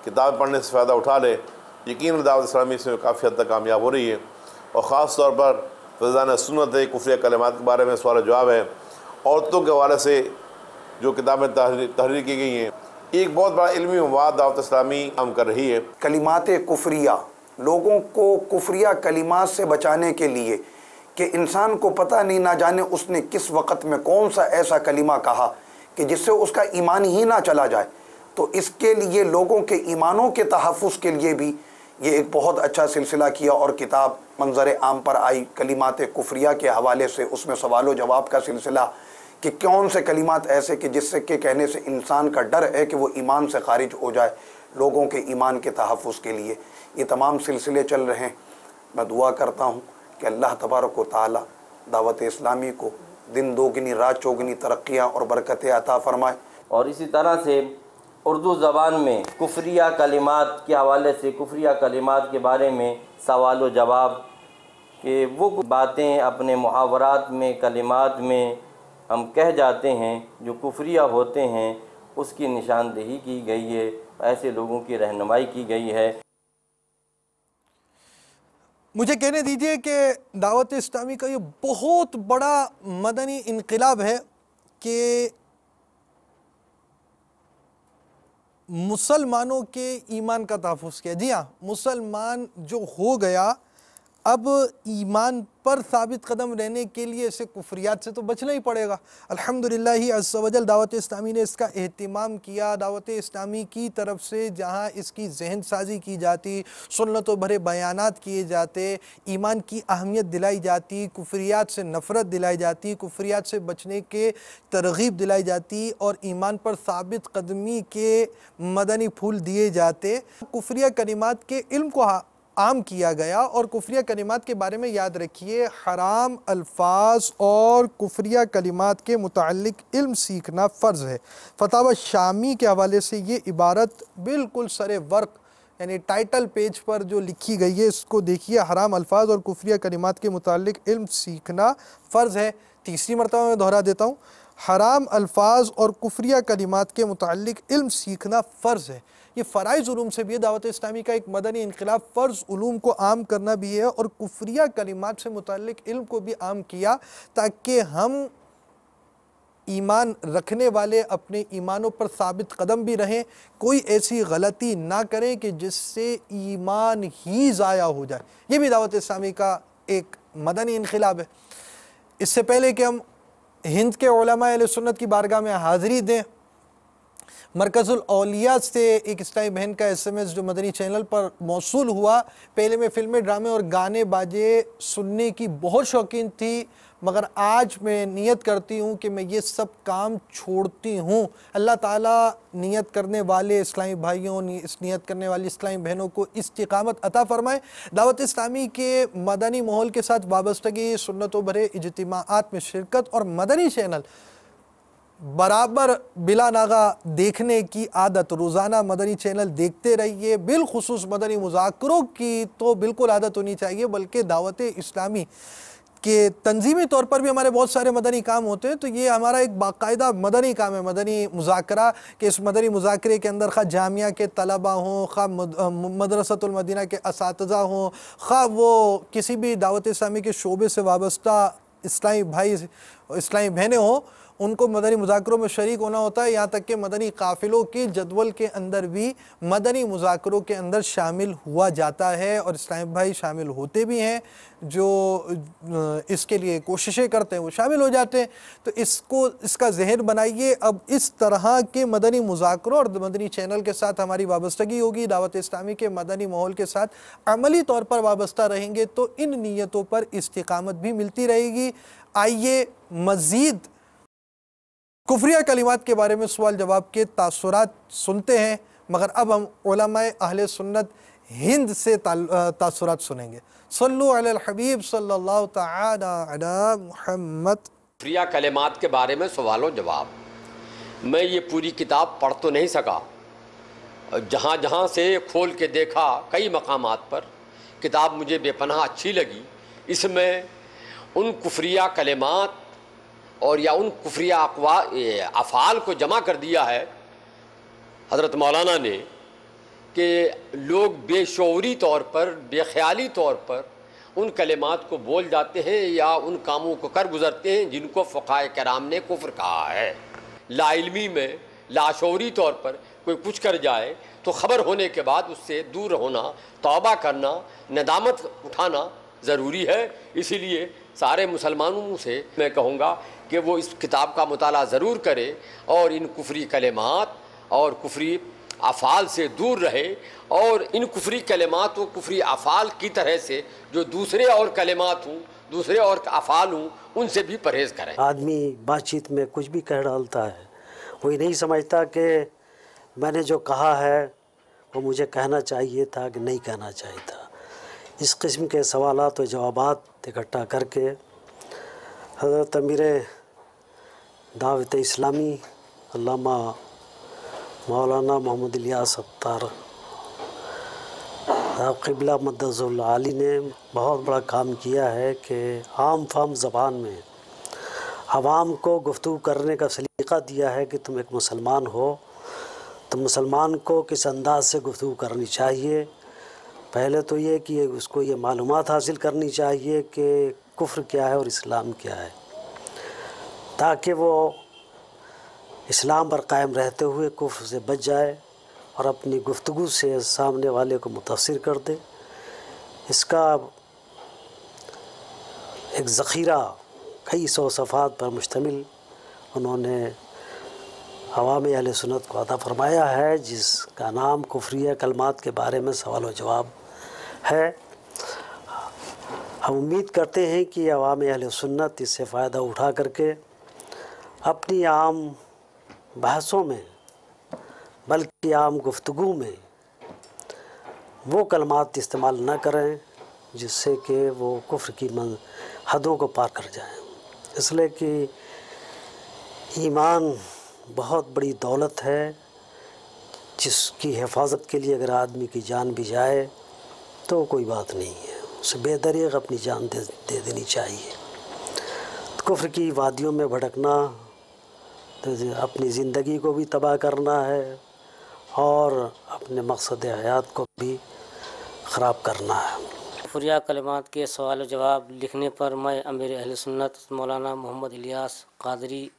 किताब पढ़ने से फ़ायदा उठा ले। यकीन दावत इस्लामी इसमें काफ़ी हद तक कामयाब हो रही है और ख़ास तौर पर फैज़ान सुन्नत है, कुफ्रिया कलिमात के बारे में सवाल जवाब है, औरतों के हवाले से जो किताबें तहरीर की गई हैं, एक बहुत बड़ा इल्मी मवाद दावत इस्लामी काम कर रही है। कलिमात कुफ्रिया, लोगों को कुफ्रिया कलिमात से बचाने के लिए कि इंसान को पता नहीं ना जाने उसने किस वक़्त में कौन सा ऐसा कलिमा कहा कि जिससे उसका ईमान ही ना चला जाए। तो इसके लिए लोगों के ईमानों के तहफ़्फ़ुज़ के लिए भी ये एक बहुत अच्छा सिलसिला किया और किताब मंजर आम पर आई कलिमात कुफ्रिया के हवाले से। उसमें सवाल व जवाब का सिलसिला कि कौन से कलिमात ऐसे कि जिससे के कहने से इंसान का डर है कि वो ईमान से खारिज हो जाए, लोगों के ईमान के तहफ़्फ़ुज़ के लिए ये तमाम सिलसिले चल रहे हैं। मैं दुआ करता हूँ कि अल्लाह तबारक व तआला दावत इस्लामी को दिन दोगुनी रात चौगुनी तरक्कियाँ और बरकतें अता फ़रमाए। और इसी तरह से उर्दू ज़बान में कुफ्रिया कलिमात के हवाले से कुफ्रिया कलिमात के बारे में सवाल व जवाब कि वो बातें अपने मुहावरात में कलिमात में हम कह जाते हैं जो कुफ्रिया होते हैं, उसकी निशानदेही की गई है, ऐसे लोगों की रहनुमाई की गई है। मुझे कहने दीजिए कि दावत इस्लामी का ये बहुत बड़ा मदनी इनकलाब है कि मुसलमानों के ईमान का तहफ़्फ़ुज़ किया। जी हाँ, मुसलमान जो हो गया अब ईमान पर साबित कदम रहने के लिए इसे कुफ्रियात से तो बचना ही पड़ेगा। अल्हम्दुलिल्लाह ही अज़्ज़ व जल दावत इस्लामी ने इसका एहतिमाम किया। दावत इस्लामी की तरफ से जहाँ इसकी जहन साजी की जाती, सुन्नतों भरे बयानात किए जाते, ईमान की अहमियत दिलाई जाती, कुफ्रियात से नफ़रत दिलाई जाती, कुफ्रियात से बचने के तरग़ीब दिलाई जाती और ईमान पर साबित कदमी के मदनी फूल दिए जाते। कुफ्रिया कलिमात के इल्म को आम किया गया। और कुफ्रिया कलिमात के बारे में याद रखिए, हराम अल्फाज और कुफ्रिया कलिमात के मुताल्लिक इल्म सीखना फ़र्ज़ है। फतावा शामी के हवाले से ये इबारत बिल्कुल सरे वर्क यानी टाइटल पेज पर जो लिखी गई है, इसको देखिए, हराम अल्फाज और कुफ्रिया कलिमात के मुताल्लिक इल्म सीखना फ़र्ज़ है। तीसरी मरतबा मैं दोहरा देता हूँ, हराम अल्फाज और कुफ्रिया कलिमात के मुताल्लिक इल्म सीखना फ़र्ज़ है। ये फ़राइज़ उलूम से भी है। दावत इस्लामी का एक मदनी इनक़िलाब फ़र्ज़ उलूम को आम करना भी है और कुफ्रिया कलिमात से मुताल्लिक इल्म को भी आम किया ताकि हम ईमान रखने वाले अपने ईमानों पर साबित कदम भी रहें, कोई ऐसी गलती ना करें कि जिससे ईमान ही ज़ाया हो जाए। ये भी दावत इस्लामी का एक मदनी इनक़िलाब है। इससे पहले कि हम हिंद के उलमा अहले सुन्नत की बारगाह में हाज़िरी दें, मरकज़ुल औलिया से एक इस्लामी बहन का SMS जो मदनी चैनल पर मौसूल हुआ। पहले मैं फ़िल्में, ड्रामे और गाने बाजे सुनने की बहुत शौकीन थी, मगर आज मैं नियत करती हूँ कि मैं ये सब काम छोड़ती हूँ। अल्लाह ताला नियत करने वाले इस्लामी भाइयों, नियत करने वाली इस्लामी बहनों को इस्तिकामत अता फ़रमाए। दावत इस्लामी के मदनी माहौल के साथ वाबस्तगी, सुन्नतों भरे इज्तिमाआत में शिरकत और मदनी चैनल बराबर बिला नागा देखने की आदत, रोज़ाना मदनी चैनल देखते रहिए। बिलखुसूस मदनी मुज़ाकरों की तो बिल्कुल आदत होनी चाहिए, बल्कि दावत इस्लामी के तंजीमी तौर पर भी हमारे बहुत सारे मदनी काम होते हैं। तो ये हमारा एक बाकायदा मदनी काम है, मदनी मुज़ाकरा, कि इस मदनी मुज़ाकरे के अंदर खा जामिया के तलबा हों, खा मदरसतुल मदीना के असातिज़ा हों, खा वो किसी भी दावत इस्लामी के शोबे से वाबस्ता इस्लामी भाई, इस्लामी बहनें हों, उनको मदनी मुज़ाकरों में शरीक होना होता है। यहाँ तक कि मदनी काफ़िलों के जदवल के अंदर भी मदनी मुज़ाकरों के अंदर शामिल हुआ जाता है और इस्लामी भाई शामिल होते भी हैं। जो इसके लिए कोशिशें करते हैं वो शामिल हो जाते हैं। तो इसका ज़हन बनाइए। अब इस तरह के मदनी मुज़ाकरों और मदनी चैनल के साथ हमारी वाबस्तगी होगी, दावत इस्लामी के मदनी माहौल के साथ अमली तौर पर वाबस्ता रहेंगे तो इन नीयतों पर इस्तिकामत भी मिलती रहेगी। आइए मज़ीद कुफ्रिया कलिमात के बारे में सवाल जवाब के तासुरात सुनते हैं, मगर अब हम उलमाए अहले सुन्नत हिंद से तासुरात सुनेंगे। सल्लु अलल हबीब सल्लल्लाहु तआला अला मुहम्मद। कुफ्रिया कलिमात के बारे में सवालों जवाब। मैं ये पूरी किताब पढ़ तो नहीं सका, जहाँ जहाँ से खोल के देखा कई मकामात पर किताब मुझे बेपनाह अच्छी लगी। इसमें उन कुफ्रिया कलिमात और या उन कुफ्रिया अफ़ाल को जमा कर दिया है हज़रत मौलाना ने कि लोग बेशऊरी तौर पर, बेख्याली तौर पर उन कलिमात को बोल जाते हैं या उन कामों को कर गुज़रते हैं जिनको फ़ुक़हाए किराम ने कुफ्र कहा है। लाइल्मी में लाशऊरी तौर पर कोई कुछ कर जाए तो ख़बर होने के बाद उससे दूर होना, तौबा करना, नदामत उठाना ज़रूरी है। इसीलिए सारे मुसलमानों से मैं कहूँगा कि वो इस किताब का मुताला ज़रूर करे और इन कुफ्री कलिमात और कुफ्री अफ़ाल से दूर रहे और इन कुफ्री कलिमात व कुफ्री अफ़ाल की तरह से जो दूसरे और कलिमात हूँ, दूसरे और अफ़ाल हूँ, उनसे भी परहेज़ करें। आदमी बातचीत में कुछ भी कह डालता है, कोई नहीं समझता कि मैंने जो कहा है वो मुझे कहना चाहिए था कि नहीं कहना चाहिए था। इस किस्म के सवालात और जवाबात इकट्ठा करके हज़रत अमीर दावत इस्लामी अल्लामा मौलाना मोहम्मद इलियास अत्तार क़िबला मद्दज़ुल आली ने बहुत बड़ा काम किया है कि आम फाम ज़बान में आवाम को गुफ्तगू करने का सलीक़ा दिया है कि तुम एक मुसलमान हो तो मुसलमान को किस अंदाज से गुफ्तगू करनी चाहिए। पहले तो ये कि उसको ये मालूमात हासिल करनी चाहिए कि कुफ्र क्या है और इस्लाम क्या है, ताकि वो इस्लाम पर कायम रहते हुए कुफ्र से बच जाए और अपनी गुफ्तगू से सामने वाले को मुतासिर कर दे। इसका एक ज़ख़ीरा कई सौ सफ़ात पर मुश्तमिल उन्होंने अवाम अहले सुन्नत को अता फ़रमाया है, जिसका नाम कुफ्रिया कलमात के बारे में सवाल व जवाब है। हम उम्मीद करते हैं कि अवाम अहले सुन्नत इससे फ़ायदा उठा करके अपनी आम बहसों में बल्कि आम गुफ्तगू में वो कलमात इस्तेमाल न करें जिससे कि वो कुफ्र की हदों को पार कर जाएं। इसलिए कि ईमान बहुत बड़ी दौलत है जिसकी हिफाजत के लिए अगर आदमी की जान भी जाए तो कोई बात नहीं है, उसे बेदरीग अपनी जान दे देनी चाहिए। तो कुफ्र की वादियों में भटकना तो अपनी ज़िंदगी को भी तबाह करना है और अपने मकसद हयात को भी ख़राब करना है। कुफ्रिया कलिमात के सवाल व जवाब लिखने पर मैं अमीर अहले सुन्नत मौलाना मोहम्मद इलियास क़ादरी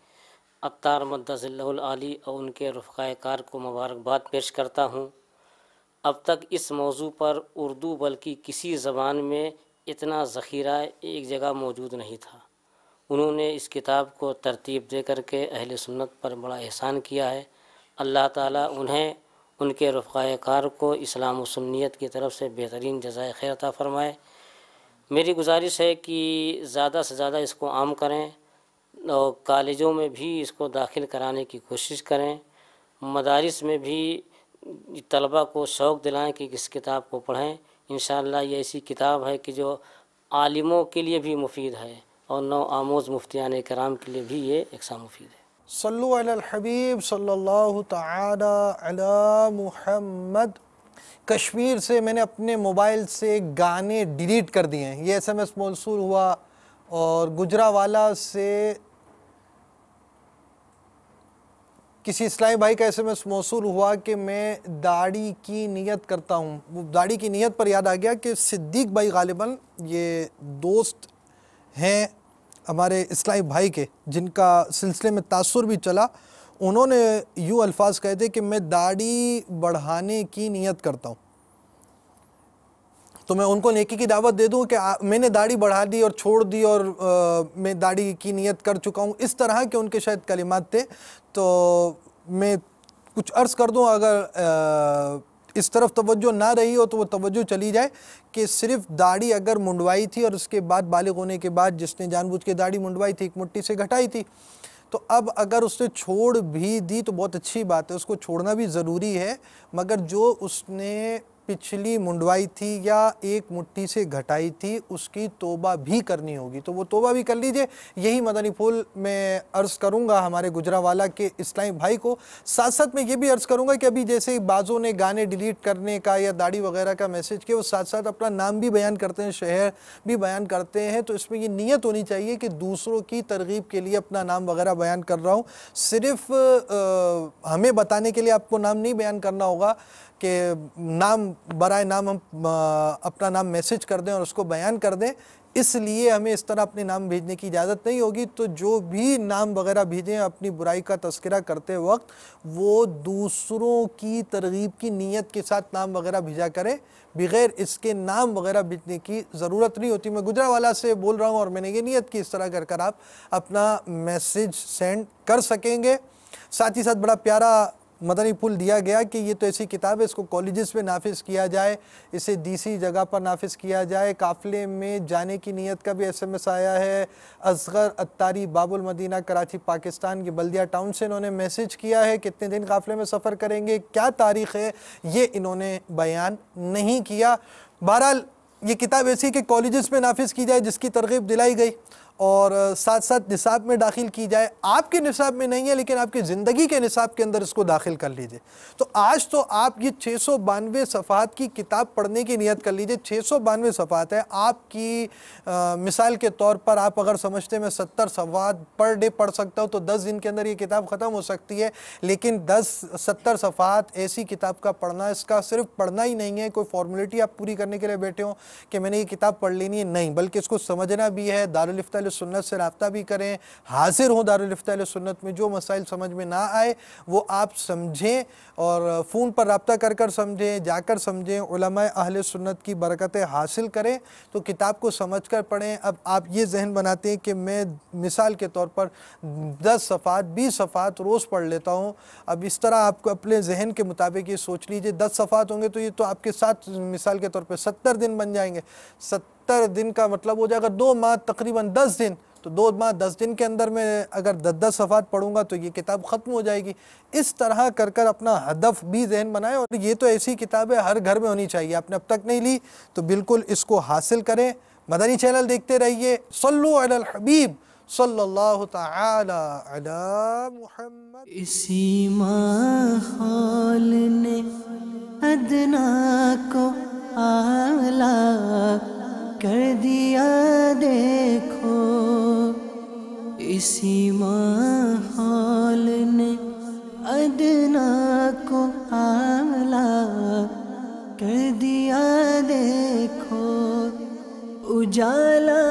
अत्तार मद्दज़िल्लहुल आली और उनके रफ़क़ाए कार को मुबारकबाद पेश करता हूँ। अब तक इस मौजू पर उर्दू बल्कि किसी ज़बान में इतना ज़ख़ीरा एक जगह मौजूद नहीं था। उन्होंने इस किताब को तरतीब दे करके अहले सुन्नत पर बड़ा एहसान किया है। अल्लाह ताला उन्हें उनके रफ़क़ाए कार को इस्लाम व सुन्नियत की तरफ से बेहतरीन जज़ाए खैर अता फ़रमाए। मेरी गुजारिश है कि ज़्यादा से ज़्यादा इसको आम करें और कॉलेजों में भी इसको दाखिल कराने की कोशिश करें, मदारिस में भी तलबा को शौक़ दिलाएं कि इस किताब को पढ़ें। इंशाअल्लाह ये ऐसी किताब है कि जो आलिमों के लिए भी मुफीद है और नौ आमोज़ मुफ्तियान कराम के लिए भी ये एकसा मुफीद है। सल्लु अलल हबीब सल्लल्लाहु तआला अला मुहम्मद। कश्मीर से मैंने अपने मोबाइल से गाने डिलीट कर दिए हैं, ये SMS मौसूल हुआ। और गुजरावाला से किसी इस्लामी भाई का SMS मौसूल हुआ कि मैं दाढ़ी की नियत करता हूँ। वो दाढ़ी की नियत पर याद आ गया कि सिद्दीक भाई गालिबन ये दोस्त हैं हमारे इस्लामी भाई के, जिनका सिलसिले में तासुर भी चला। उन्होंने यूँ अल्फाज कहे थे कि मैं दाढ़ी बढ़ाने की नियत करता हूँ। तो मैं उनको नेकी की दावत दे दूँ कि मैंने दाढ़ी बढ़ा दी और छोड़ दी और मैं दाढ़ी की नियत कर चुका हूँ, इस तरह के उनके शायद कलिमात थे। तो मैं कुछ अर्ज़ कर दूँ, अगर इस तरफ तवज्जो ना रही हो तो वो तवज्जो चली जाए कि सिर्फ दाढ़ी अगर मुंडवाई थी और उसके बाद बालिग होने के बाद जिसने जानबूझ के दाढ़ी मुंडवाई थी, एक मुट्ठी से घटाई थी, तो अब अगर उसने छोड़ भी दी तो बहुत अच्छी बात है, उसको छोड़ना भी ज़रूरी है। मगर जो उसने पिछली मुंडवाई थी या एक मुट्ठी से घटाई थी उसकी तौबा भी करनी होगी, तो वो तौबा भी कर लीजिए। यही मदनी फूल मैं अर्ज़ करूँगा हमारे गुजरावाला के इस्लामी भाई को। साथ साथ मैं ये भी अर्ज़ करूँगा कि अभी जैसे बाज़ों ने गाने डिलीट करने का या दाढ़ी वगैरह का मैसेज किया, वो साथ साथ अपना नाम भी बयान करते हैं, शहर भी बयान करते हैं। तो इसमें ये नीयत होनी चाहिए कि दूसरों की तरगीब के लिए अपना नाम वगैरह बयान कर रहा हूँ, सिर्फ़ हमें बताने के लिए आपको नाम नहीं बयान करना होगा कि नाम बराए नाम हम अपना नाम मैसेज कर दें और उसको बयान कर दें, इसलिए हमें इस तरह अपने नाम भेजने की इजाज़त नहीं होगी। तो जो भी नाम वगैरह भेजें अपनी बुराई का तज़किरा करते वक्त वो दूसरों की तरगीब की नीयत के साथ नाम वगैरह भेजा करें, बग़ैर इसके नाम वगैरह भेजने की ज़रूरत नहीं होती। मैं गुजरावाला से बोल रहा हूँ और मैंने ये नीयत की, इस तरह कर कर आप अपना मैसेज सेंड कर सकेंगे। साथ ही साथ बड़ा प्यारा मदनी पुल दिया गया कि ये तो ऐसी किताब है, इसको कॉलेजेस में नाफिज किया जाए, इसे डीसी जगह पर नाफिज किया जाए। काफ़िले में जाने की नीयत का भी SMS आया है। असगर अत्तारी बाबुल मदीना कराची पाकिस्तान के बल्दिया टाउन से इन्होंने मैसेज किया है। कितने दिन काफ़िले में सफ़र करेंगे, क्या तारीख़ है, ये इन्होंने बयान नहीं किया। बहरहाल ये किताब ऐसी कि कॉलेजेस में नाफिज की जाए जिसकी तरगीब दिलाई गई, और साथ साथ निसाब में दाखिल की जाए। आपके निसाब में नहीं है लेकिन आपकी ज़िंदगी के निसाब के अंदर इसको दाखिल कर लीजिए। तो आज तो आप ये 692 सफ़हात की किताब पढ़ने की नियत कर लीजिए। 692 सफ़हात है आपकी। मिसाल के तौर पर आप अगर समझते मैं 70 सफ़हात पर डे पढ़ सकता हूँ तो 10 दिन के अंदर ये किताब ख़त्म हो सकती है। लेकिन 70 सफ़हात ऐसी किताब का पढ़ना, इसका सिर्फ पढ़ना ही नहीं है, कोई फॉर्मेलिटी आप पूरी करने के लिए बैठे हो कि मैंने ये किताब पढ़ लेनी है, नहीं, बल्कि इसको समझना भी है। दारुल इफ्ता सुन्नत से रब्ता भी करें, हाजिर हों दारुल इफ्ता सुन्नत में। जो मसाइल समझ में ना आए वो आप समझें और फ़ोन पर रब्ता कर कर समझें, जाकर समझें, उलमाए अहले सुन्नत की बरकतें हासिल करें तो किताब को समझ कर पढ़ें। अब आप ये जहन बनाते हैं कि मैं मिसाल के तौर पर 10 सफ़हात 20 सफ़हात रोज़ पढ़ लेता हूँ। अब इस तरह आपको अपने जहन के मुताबिक ये सोच लीजिए 10 सफ़हात होंगे तो ये तो आपके साथ मिसाल के तौर पर 70 दिन बन जाएंगे। 70 दिन का मतलब हो जाएगा 2 माह, तकरीबन 10 दिन। तो 2 माह 10 दिन के अंदर मैं अगर 10 सफ़हात पढ़ूंगा तो ये किताब ख़त्म हो जाएगी। इस तरह कर कर अपना हदफ भी ज़हन बनाएं। और ये तो ऐसी किताब है हर घर में होनी चाहिए। आपने अब तक नहीं ली तो बिल्कुल इसको हासिल करें। मदनी चैनल देखते रहिए। सल्लु अलल हबीब सल्लल्लाहु तआला अला मुहम्मद। इसी माहौल ने अदना को आला कर दिया देखो, इसी माहौल ने अदना को आला कर दिया देखो। उजाला